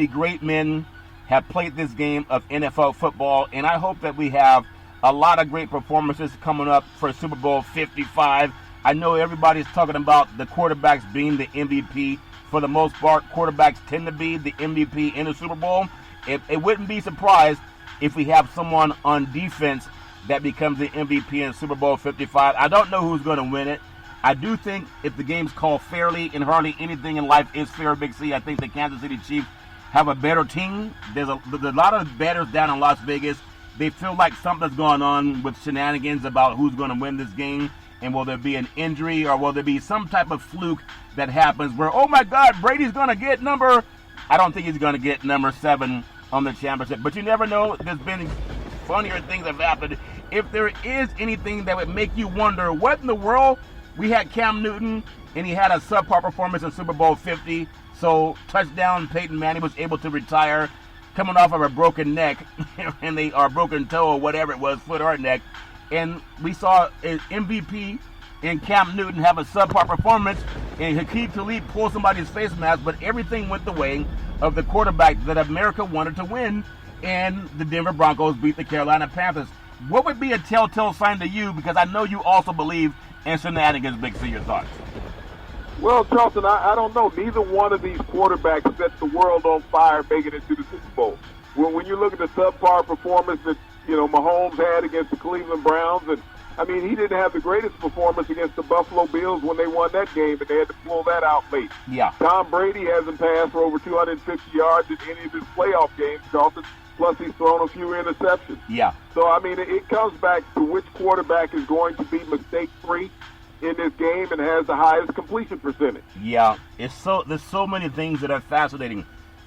great men have played this game of NFL football, and I hope that we have a lot of great performances coming up for Super Bowl 55. I know everybody's talking about the quarterbacks being the MVP. For the most part, quarterbacks tend to be the MVP in the Super Bowl. It wouldn't be surprised if we have someone on defense that becomes the MVP in Super Bowl 55. I don't know who's going to win it. I do think if the game's called fairly, and hardly anything in life is fair, Big C, I think the Kansas City Chiefs have a better team. There's a lot of bettors down in Las Vegas. They feel like something's going on with shenanigans about who's going to win this game, and will there be an injury or will there be some type of fluke that happens where, oh my God, Brady's going to get number. I don't think he's going to get number 7 on the championship, but you never know. There's been funnier things have happened. If there is anything that would make you wonder, what in the world? We had Cam Newton, and he had a subpar performance in Super Bowl 50. So touchdown, Peyton Manning was able to retire, coming off of a broken neck, or broken toe or whatever it was, foot or neck. And we saw an MVP in Cam Newton have a subpar performance, and Hakeem Talib pull somebody's face mask, but everything went the way of the quarterback that America wanted to win, and the Denver Broncos beat the Carolina Panthers. What would be a telltale sign to you? Because I know you also believe in shenanigans. Big C, your thoughts? Well, Charlton, I don't know. Neither one of these quarterbacks set the world on fire making it to the Super Bowl. When you look at the subpar performance that Mahomes had against the Cleveland Browns, and I mean, he didn't have the greatest performance against the Buffalo Bills when they won that game, and they had to pull that out late. Yeah. Tom Brady hasn't passed for over 250 yards in any of his playoff games, Charlton. Plus, he's thrown a few interceptions. Yeah. So, I mean, it comes back to which quarterback is going to be mistake-free in this game and has the highest completion percentage. Yeah. There's so many things that are fascinating.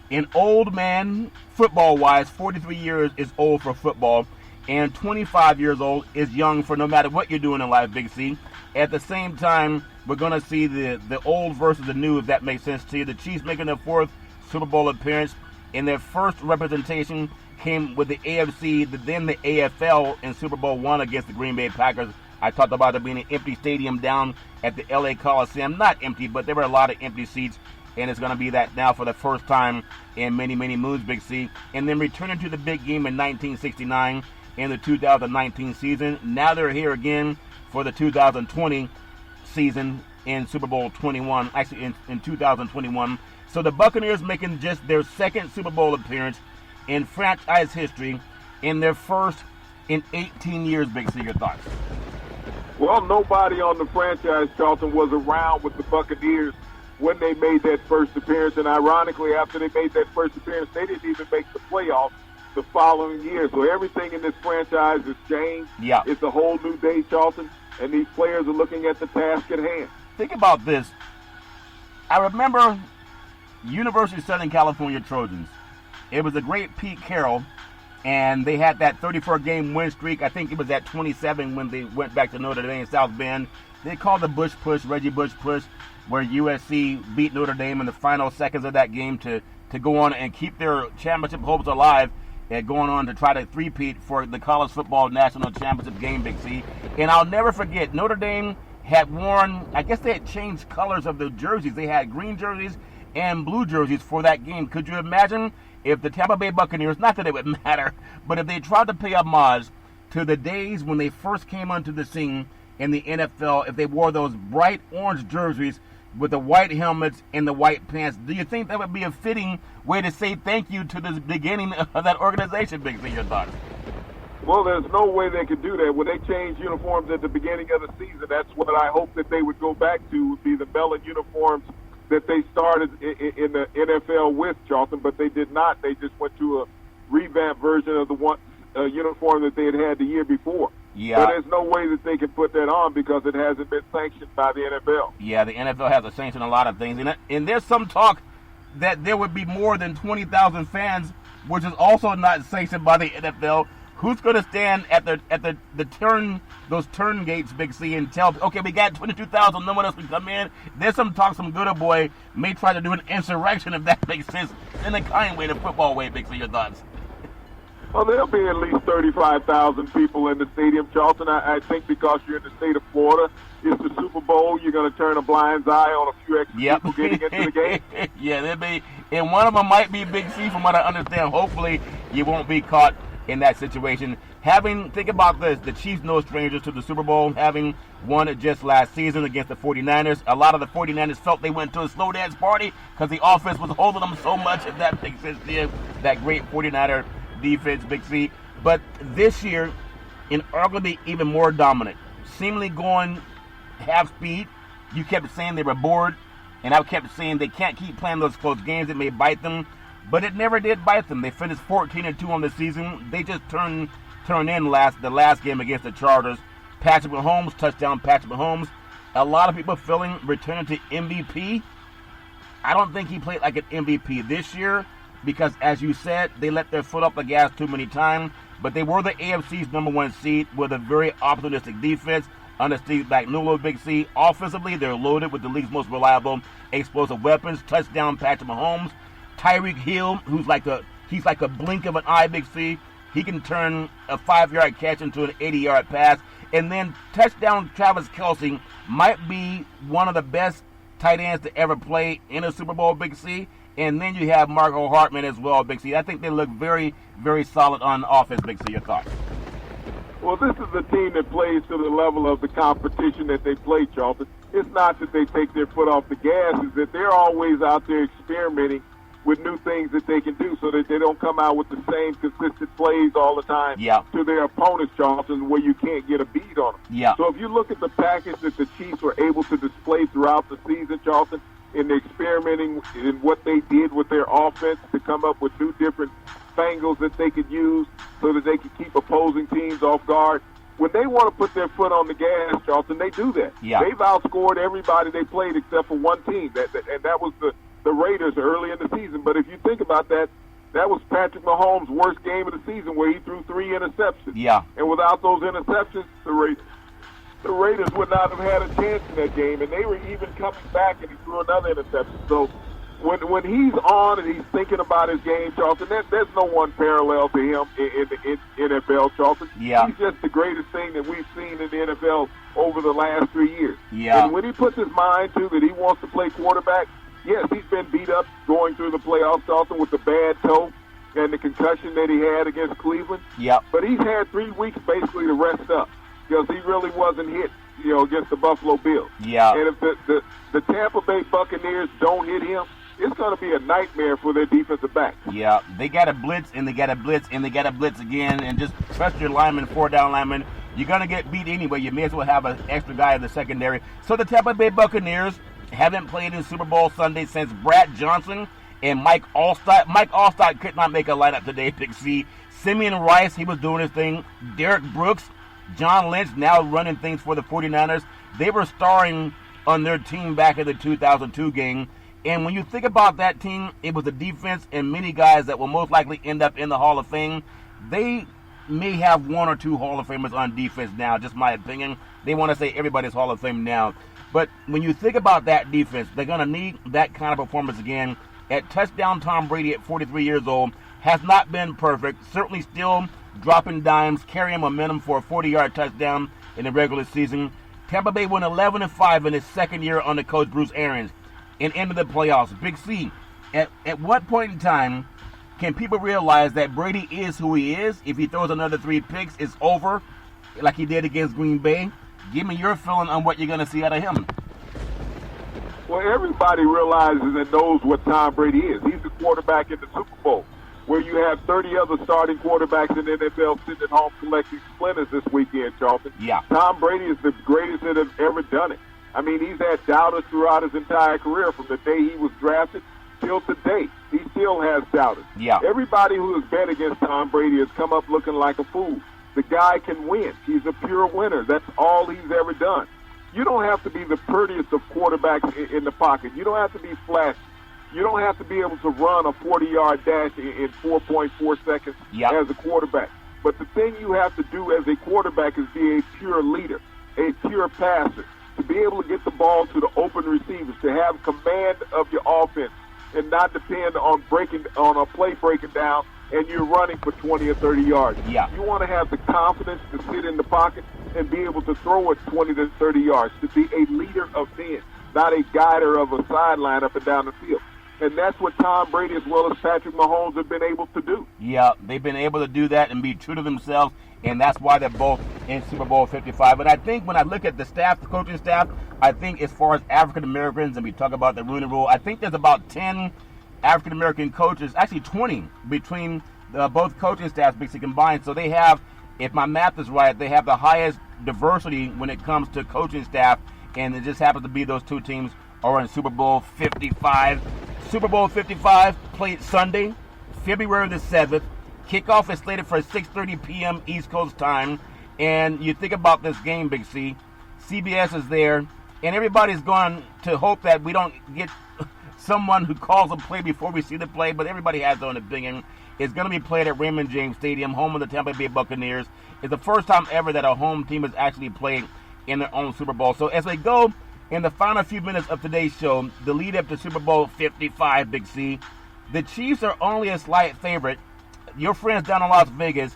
An old man, football-wise, 43 years is old for football, and 25 years old is young for no matter what you're doing in life, Big C. At the same time, we're going to see the old versus the new, if that makes sense to you. The Chiefs making their 4th Super Bowl appearance. In their first representation came with the AFC, then the AFL in Super Bowl I against the Green Bay Packers. I talked about it being an empty stadium down at the LA Coliseum. Not empty, but there were a lot of empty seats, and it's going to be that now for the first time in many, many moons, Big C. And then returning to the big game in 1969 in the 2019 season. Now they're here again for the 2020 season in Super Bowl 21, actually in 2021. So the Buccaneers making just their 2nd Super Bowl appearance in franchise history, in their first in 18 years, Big C. Your thoughts? Well, nobody on the franchise, Charlton, was around with the Buccaneers when they made that first appearance. And ironically, after they made that first appearance, they didn't even make the playoffs the following year. So everything in this franchise has changed. Yeah. It's a whole new day, Charlton, and these players are looking at the task at hand. Think about this. I remember University of Southern California Trojans. It was a great Pete Carroll, and they had that 34-game win streak. I think it was at 27 when they went back to Notre Dame, South Bend. They called the Bush Push, Reggie Bush Push, where USC beat Notre Dame in the final seconds of that game to go on and keep their championship hopes alive and going on to try to three-peat for the college football national championship game, Big C. And I'll never forget, Notre Dame had worn, I guess they had changed colors of the jerseys. They had green jerseys and blue jerseys for that game. Could you imagine if the Tampa Bay Buccaneers, not that it would matter, but if they tried to pay homage to the days when they first came onto the scene in the NFL, if they wore those bright orange jerseys with the white helmets and the white pants, do you think that would be a fitting way to say thank you to the beginning of that organization, Big C? Your thoughts? Well, there's no way they could do that. When they changed uniforms at the beginning of the season, that's what I hope that they would go back to, would be the melon uniforms that they started in the NFL with, Charlton, but they did not. They just went to a revamped version of the one uniform that they had the year before. Yeah. But there's no way that they can put that on because it hasn't been sanctioned by the NFL. Yeah, the NFL has to sanction a lot of things. And there's some talk that there would be more than 20,000 fans, which is also not sanctioned by the NFL. Who's going to stand at the those turn gates, Big C, and tell, okay, we got 22,000, no one else can come in? There's some talk, some good boy may try to do an insurrection, if that makes sense, in the kind way, the football way, Big C. Your thoughts? Well, there'll be at least 35,000 people in the stadium, Charlton. I think because you're in the state of Florida, it's the Super Bowl, you're going to turn a blind eye on a few extra people getting into the game. Yeah, there'll be, and one of them might be Big C, from what I understand. Hopefully, you won't be caught in that situation. Think about this, the Chiefs, no strangers to the Super Bowl, having won it just last season against the 49ers. A lot of the 49ers felt they went to a slow dance party because the offense was holding them so much, if that makes sense. That great 49er defense, Big C. But this year, in arguably even more dominant, seemingly going half speed. You kept saying they were bored, and I kept saying they can't keep playing those close games. It may bite them. But it never did bite them. They finished 14-2 on the season. They just turned in the last game against the Chargers. Patrick Mahomes, touchdown Patrick Mahomes. A lot of people feeling returning to MVP. I don't think he played like an MVP this year because, as you said, they let their foot off the gas too many times. But they were the AFC's number one seed with a very opportunistic defense under Steve Spagnuolo, Big C. Offensively, they're loaded with the league's most reliable explosive weapons. Touchdown Patrick Mahomes. Tyreek Hill, he's like a blink of an eye, Big C. He can turn a 5-yard catch into an 80-yard pass. And then touchdown Travis Kelce might be one of the best tight ends to ever play in a Super Bowl, Big C. And then you have Marco Hartman as well, Big C. I think they look very, very solid on offense, Big C. Your thoughts? Well, this is a team that plays to the level of the competition that they play, Charlton. It's not that they take their foot off the gas. It's that they're always out there experimenting with new things that they can do so that they don't come out with the same consistent plays all the time to their opponents, Charlton, where you can't get a beat on them. Yeah. So if you look at the package that the Chiefs were able to display throughout the season, Charlton, in the experimenting in what they did with their offense to come up with new different angles that they could use so that they could keep opposing teams off guard. When they want to put their foot on the gas, Charlton, they do that. Yeah. They've outscored everybody they played except for one team, and that was the Raiders early in the season. But if you think about that, that was Patrick Mahomes' worst game of the season where he threw 3 interceptions. Yeah. And without those interceptions, the Raiders would not have had a chance in that game. And they were even coming back and he threw another interception. So when he's on and he's thinking about his game, Charlton, there's no one parallel to him in the NFL, Charlton. Yeah. He's just the greatest thing that we've seen in the NFL over the last 3 years. Yeah. And when he puts his mind to that he wants to play quarterback, yes, he's been beat up going through the playoffs, Charlton, with the bad toe and the concussion that he had against Cleveland. Yep. But he's had 3 weeks basically to rest up because he really wasn't hit, against the Buffalo Bills. Yeah. And if the Tampa Bay Buccaneers don't hit him, it's going to be a nightmare for their defensive back. Yeah, they got to blitz, and they got to blitz, and they got to blitz again, and just trust your linemen, 4-down linemen. You're going to get beat anyway. You may as well have an extra guy in the secondary. So the Tampa Bay Buccaneers haven't played in Super Bowl Sunday since Brad Johnson and Mike Allstott. Mike Allstott could not make a lineup today, Big C. Simeon Rice, he was doing his thing. Derek Brooks, John Lynch, now running things for the 49ers. They were starring on their team back in the 2002 game. And when you think about that team, it was a defense and many guys that will most likely end up in the Hall of Fame. They may have one or two Hall of Famers on defense now, just my opinion. They want to say everybody's Hall of Fame now. But when you think about that defense, they're going to need that kind of performance again. At touchdown, Tom Brady at 43 years old has not been perfect. Certainly still dropping dimes, carrying momentum for a 40-yard touchdown in the regular season. Tampa Bay went 11-5 in his second year under coach Bruce Arians and into the playoffs. Big C, at what point in time can people realize that Brady is who he is? If he throws another 3 picks, it's over, like he did against Green Bay. Give me your feeling on what you're going to see out of him. Well, everybody realizes and knows what Tom Brady is. He's the quarterback in the Super Bowl, where you have 30 other starting quarterbacks in the NFL sitting at home collecting splinters this weekend, Charlton. Yeah. Tom Brady is the greatest that has ever done it. I mean, he's had doubters throughout his entire career, from the day he was drafted till today. He still has doubters. Yeah. Everybody who has bet against Tom Brady has come up looking like a fool. The guy can win. He's a pure winner. That's all he's ever done. You don't have to be the prettiest of quarterbacks in the pocket. You don't have to be flashy. You don't have to be able to run a 40-yard dash in 4.4 seconds as a quarterback. But the thing you have to do as a quarterback is be a pure leader, a pure passer, to be able to get the ball to the open receivers, to have command of your offense and not depend on a play breaking down and you're running for 20 or 30 yards. Yeah. You want to have the confidence to sit in the pocket and be able to throw it 20 to 30 yards, to be a leader of men, not a guider of a sideline up and down the field. And that's what Tom Brady as well as Patrick Mahomes have been able to do. Yeah, they've been able to do that and be true to themselves, and that's why they're both in Super Bowl 55. But I think when I look at the staff, the coaching staff, I think as far as African Americans, and we talk about the Rooney Rule, I think there's about 10 African American coaches, actually 20 between both coaching staffs basically combined. So they have, if my math is right, they have the highest diversity when it comes to coaching staff, and it just happens to be those two teams are in Super Bowl 55. Super Bowl 55 played Sunday, February the 7th. Kickoff is slated for 6:30 p.m. East Coast time. And you think about this game, Big C. CBS is there, and everybody's going to hope that we don't get someone who calls a play before we see the play, but everybody has their own opinion. It's going to be played at Raymond James Stadium, home of the Tampa Bay Buccaneers. It's the first time ever that a home team has actually played in their own Super Bowl. So as they go in the final few minutes of today's show, the lead up to Super Bowl 55, Big C, the Chiefs are only a slight favorite. Your friends down in Las Vegas,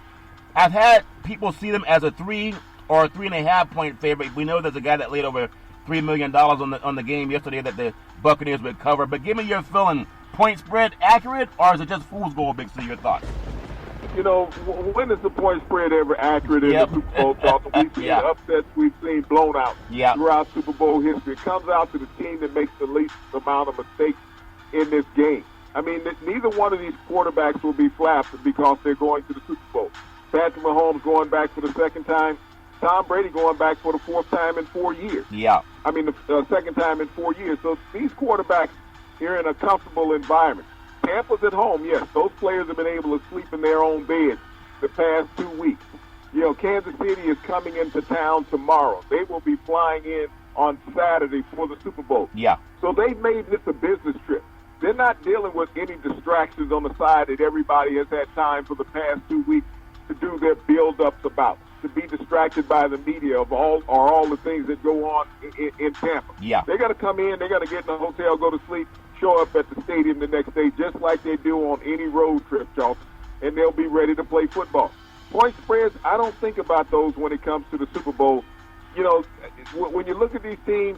I've had people see them as a 3 or a 3.5 point favorite. We know there's a guy that laid over $3 million on the game yesterday that the Buccaneers would cover. But give me your feeling. Point spread accurate, or is it just fool's gold, Big C? Your thoughts? You know, when is the point spread ever accurate in the Super Bowl, Charlton? We've seen upsets, we've seen blown out throughout Super Bowl history. It comes out to the team that makes the least amount of mistakes in this game. I mean, neither one of these quarterbacks will be flapped because they're going to the Super Bowl. Patrick Mahomes going back for the second time. Tom Brady going back for the fourth time in 4 years. Yeah. I mean, the second time in 4 years. So these quarterbacks are in a comfortable environment. Tampa's at home, yes. Those players have been able to sleep in their own beds the past 2 weeks. You know, Kansas City is coming into town tomorrow. They will be flying in on Saturday for the Super Bowl. Yeah. So they've made this a business trip. They're not dealing with any distractions on the side that everybody has had time for the past 2 weeks to do their build-ups about, to be distracted by the media of all the things that go on in Tampa. Yeah. They got to come in, they got to get in the hotel, go to sleep, show up at the stadium the next day, just like they do on any road trip, Charlton, and they'll be ready to play football. Point spreads, I don't think about those when it comes to the Super Bowl. You know, when you look at these teams,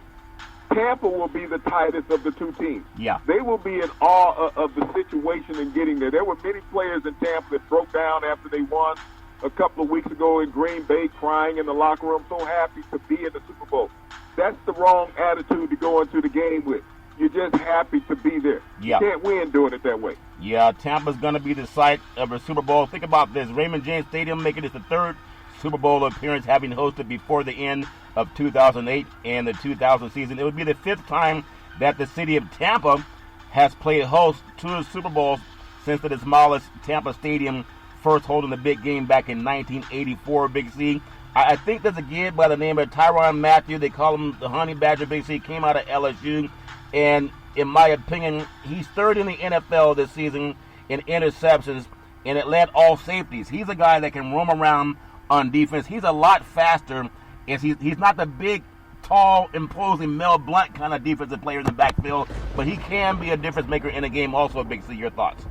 Tampa will be the tightest of the two teams. Yeah. They will be in awe of the situation and getting there. There were many players in Tampa that broke down after they won a couple of weeks ago in Green Bay, crying in the locker room, so happy to be in the Super Bowl. That's the wrong attitude to go into the game with. You're just happy to be there. Yeah. You can't win doing it that way. Yeah, Tampa's going to be the site of a Super Bowl. Think about this. Raymond James Stadium making it the third Super Bowl appearance, having hosted before the end of 2008 and the 2000 season. It would be the fifth time that the city of Tampa has played host to a Super Bowl since the demolished Tampa Stadium, first holding the big game back in 1984, Big C. I think there's a kid by the name of Tyrann Mathieu. They call him the Honey Badger, Big C. Came out of LSU. And in my opinion, he's third in the NFL this season in interceptions, and it led all safeties. He's a guy that can roam around on defense. He's a lot faster. He's not the big, tall, imposing Mel Blount kind of defensive player in the backfield, but he can be a difference maker in a game also, Big C. Your thoughts?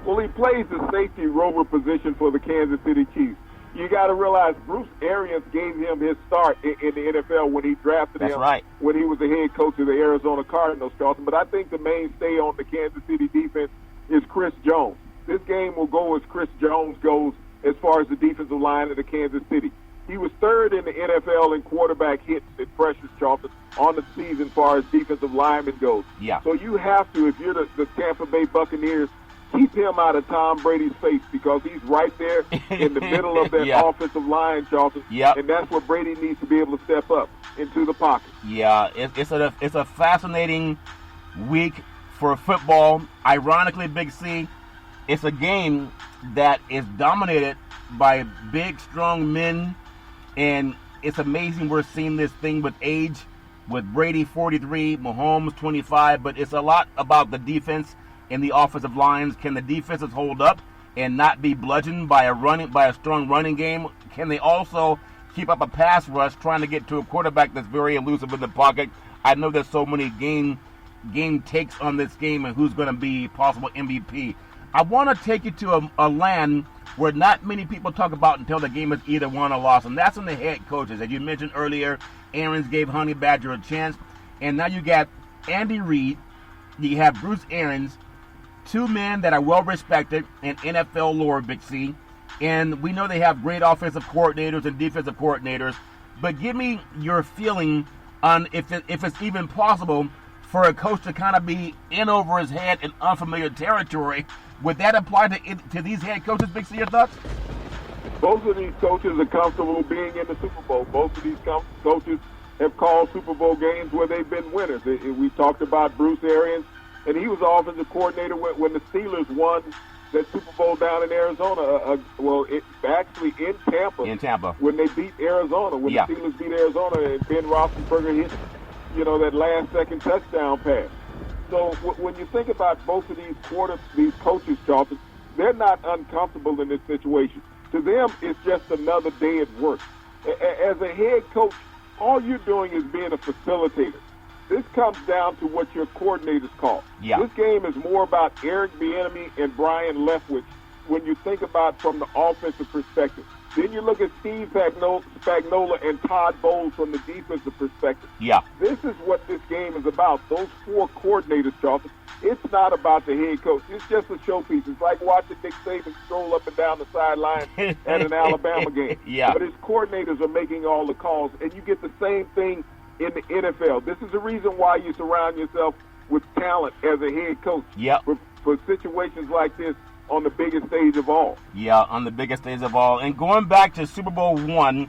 Well, he plays the safety rover position for the Kansas City Chiefs. You got to realize Bruce Arians gave him his start in the NFL when he drafted him. That's right. When he was the head coach of the Arizona Cardinals, Charlton. But I think the mainstay on the Kansas City defense is Chris Jones. This game will go as Chris Jones goes as far as the defensive line of the Kansas City. He was third in the NFL in quarterback hits and pressures, Charlton, on the season as far as defensive lineman goes. Yeah. So you have to, if you're the Tampa Bay Buccaneers, keep him out of Tom Brady's face because he's right there in the middle of that Yeah. offensive line, Charlton. Yep. And that's where Brady needs to be able to step up into the pocket. Yeah, it's a fascinating week for football. Ironically, Big C, it's a game that is dominated by big, strong men, and it's amazing we're seeing this thing with age, with Brady 43, Mahomes 25, but it's a lot about the defense and the offensive lines. Can the defenses hold up and not be bludgeoned by a strong running game? Can they also keep up a pass rush trying to get to a quarterback that's very elusive in the pocket? I know there's so many game takes on this game and who's going to be possible MVP. I want to take you to a land where not many people talk about until the game is either won or lost, and that's in the head coaches. As you mentioned earlier, Arians gave Honey Badger a chance, and now you got Andy Reid, you have Bruce Arians, two men that are well-respected in NFL lore, Big C, and we know they have great offensive coordinators and defensive coordinators, but give me your feeling on if it's even possible for a coach to kind of be in over his head in unfamiliar territory. Would that apply to these head coaches, Big C? Your thoughts? Both of these coaches are comfortable being in the Super Bowl. Both of these coaches have called Super Bowl games where they've been winners. We talked about Bruce Arians, and he was the offensive coordinator when the Steelers won that Super Bowl down in Arizona. Actually in Tampa. In Tampa. When they beat Arizona. When the Steelers beat Arizona and Ben Roethlisberger hit, that last-second touchdown pass. So when you think about both of these coaches, Charlton, they're not uncomfortable in this situation. To them, it's just another day at work. As a head coach, all you're doing is being a facilitator. This comes down to what your coordinators call. Yeah. This game is more about Eric Bieniemy and Brian Leftwich when you think about from the offensive perspective. Then you look at Steve Spagnuolo and Todd Bowles from the defensive perspective. Yeah. This is what this game is about. Those four coordinators, Charlton. It's not about the head coach. It's just a showpiece. It's like watching Nick Saban stroll up and down the sideline at an Alabama game. Yeah. But his coordinators are making all the calls, and you get the same thing in the NFL. This is the reason why you surround yourself with talent as a head coach. Yep. For situations like this on the biggest stage of all. Yeah, on the biggest stage of all. And going back to Super Bowl I,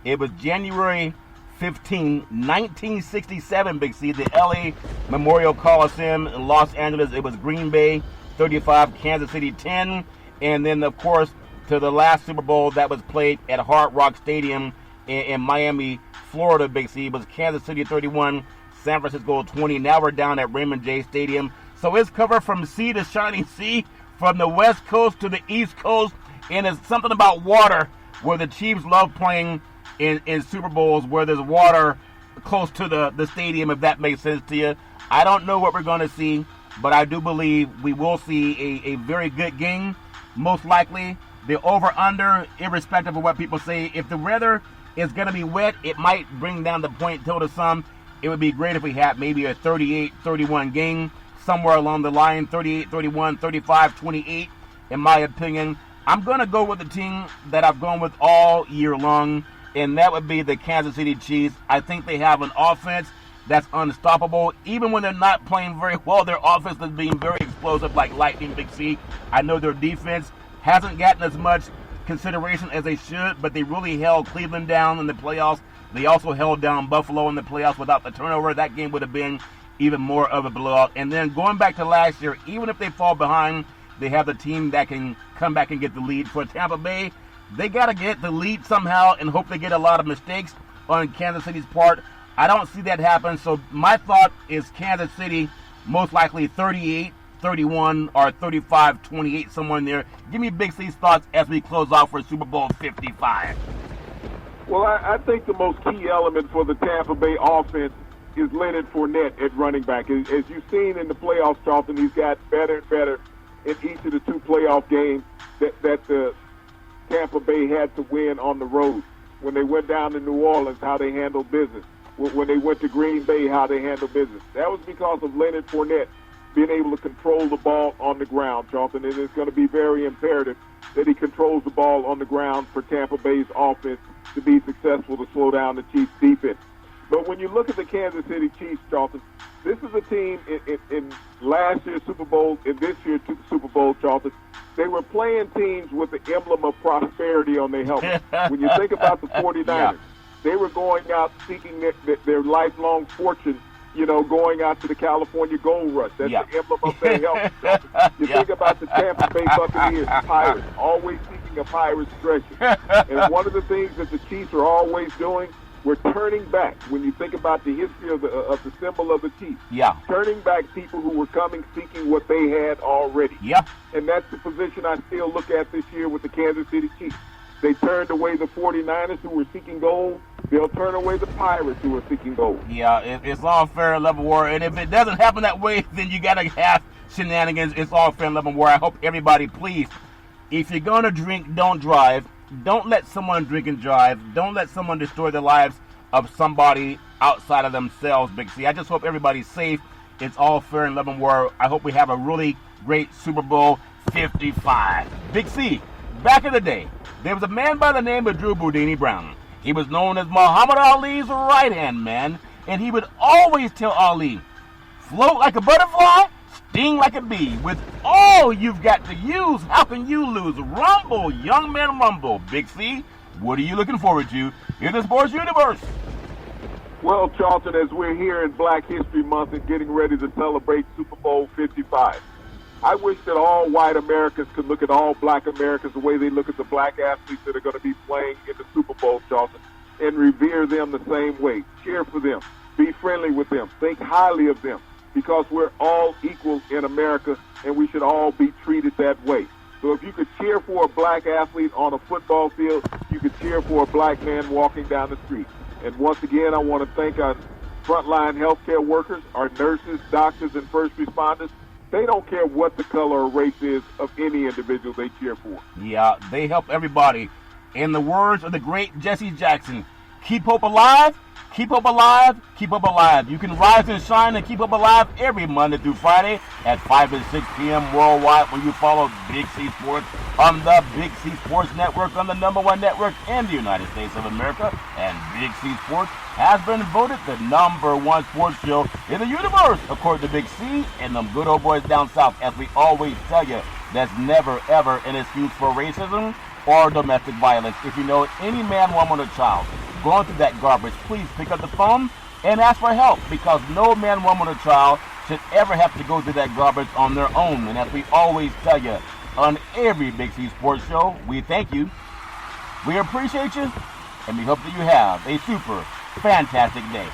it was January 15, 1967, Big C, the L.A. Memorial Coliseum in Los Angeles. It was Green Bay 35, Kansas City 10. And then, of course, to the last Super Bowl that was played at Hard Rock Stadium in Miami, Florida, Big C. It was Kansas City 31, San Francisco 20. Now we're down at Raymond J. Stadium. So it's covered from sea to shining sea, from the West Coast to the East Coast. And it's something about water where the Chiefs love playing in Super Bowls where there's water close to the stadium, if that makes sense to you. I don't know what we're going to see, but I do believe we will see a very good game. Most likely, the over-under, irrespective of what people say, if the weather is going to be wet, it might bring down the point total some. It would be great if we had maybe a 38-31 game, somewhere along the line, 38-31, 35-28, in my opinion. I'm going to go with the team that I've gone with all year long, and that would be the Kansas City Chiefs. I think they have an offense that's unstoppable. Even when they're not playing very well, their offense is being very explosive like lightning, Big C. I know their defense hasn't gotten as much consideration as they should, but they really held Cleveland down in the playoffs. They also held down Buffalo in the playoffs without the turnover. That game would have been even more of a blowout. And then going back to last year, even if they fall behind, they have the team that can come back and get the lead. For Tampa Bay, they got to get the lead somehow and hope they get a lot of mistakes on Kansas City's part. I don't see that happen. So my thought is Kansas City, most likely 38-31 or 35-28, somewhere in there. Give me Big C's thoughts as we close off for Super Bowl 55. Well, I think the most key element for the Tampa Bay offense is Leonard Fournette at running back. As you've seen in the playoffs, Charlton, he's got better and better in each of the two playoff games that the Tampa Bay had to win on the road. When they went down to New Orleans, how they handled business. When they went to Green Bay, how they handled business. That was because of Leonard Fournette being able to control the ball on the ground, Charlton. And it's going to be very imperative that he controls the ball on the ground for Tampa Bay's offense to be successful to slow down the Chiefs' defense. But when you look at the Kansas City Chiefs, Charlton, this is a team in last year's Super Bowl and this year's Super Bowl, Charlton. They were playing teams with the emblem of prosperity on their helmet. When you think about the 49ers, they were going out seeking their lifelong fortune, going out to the California Gold Rush. That's the emblem of their helmet. You think about the Tampa Bay Buccaneers, Pirates, always seeking a Pirates treasure. And one of the things that the Chiefs are always doing, we're turning back. When you think about the history of the symbol of the Chiefs, turning back people who were coming seeking what they had already. And that's the position I still look at this year with the Kansas City Chiefs. They turned away the 49ers who were seeking gold. They'll turn away the Pirates who are seeking gold. It's all fair and level war. And if it doesn't happen that way, then you got to have shenanigans. It's all fair and level war. I hope everybody, please, if you're going to drink, don't drive. Don't let someone drink and drive. Don't let someone destroy the lives of somebody outside of themselves, Big C. I just hope everybody's safe. It's all fair and level war. I hope we have a really great Super Bowl 55. Big C, back in the day, there was a man by the name of Drew Boudini Brown. He was known as Muhammad Ali's right-hand man, and he would always tell Ali, float like a butterfly, sting like a bee. With all you've got to use, how can you lose? Rumble, young man, rumble. Big C, what are you looking forward to in the sports universe? Well, Charlton, as we're here in Black History Month and getting ready to celebrate Super Bowl 55, I wish that all white Americans could look at all black Americans the way they look at the black athletes that are going to be playing in the Super Bowl, Charlton, and revere them the same way. Cheer for them. Be friendly with them. Think highly of them, because we're all equal in America, and we should all be treated that way. So if you could cheer for a black athlete on a football field, you could cheer for a black man walking down the street. And once again, I want to thank our frontline healthcare workers, our nurses, doctors, and first responders. They don't care what the color or race is of any individual they cheer for. They help everybody. In the words of the great Jesse Jackson, keep hope alive, keep hope alive, keep hope alive. You can rise and shine and keep hope alive every Monday through Friday at 5 and 6 p.m. worldwide when you follow Big C Sports on the Big C Sports Network, on the #1 network in the United States of America. And Big C Sports has been voted the #1 sports show in the universe, according to Big C and them good old boys down south. As we always tell you, that's never, ever an excuse for racism or domestic violence. If you know any man, woman, or child going through that garbage, please pick up the phone and ask for help, because no man, woman, or child should ever have to go through that garbage on their own. And as we always tell you on every Big C Sports show, we thank you, we appreciate you, and we hope that you have a super fantastic day.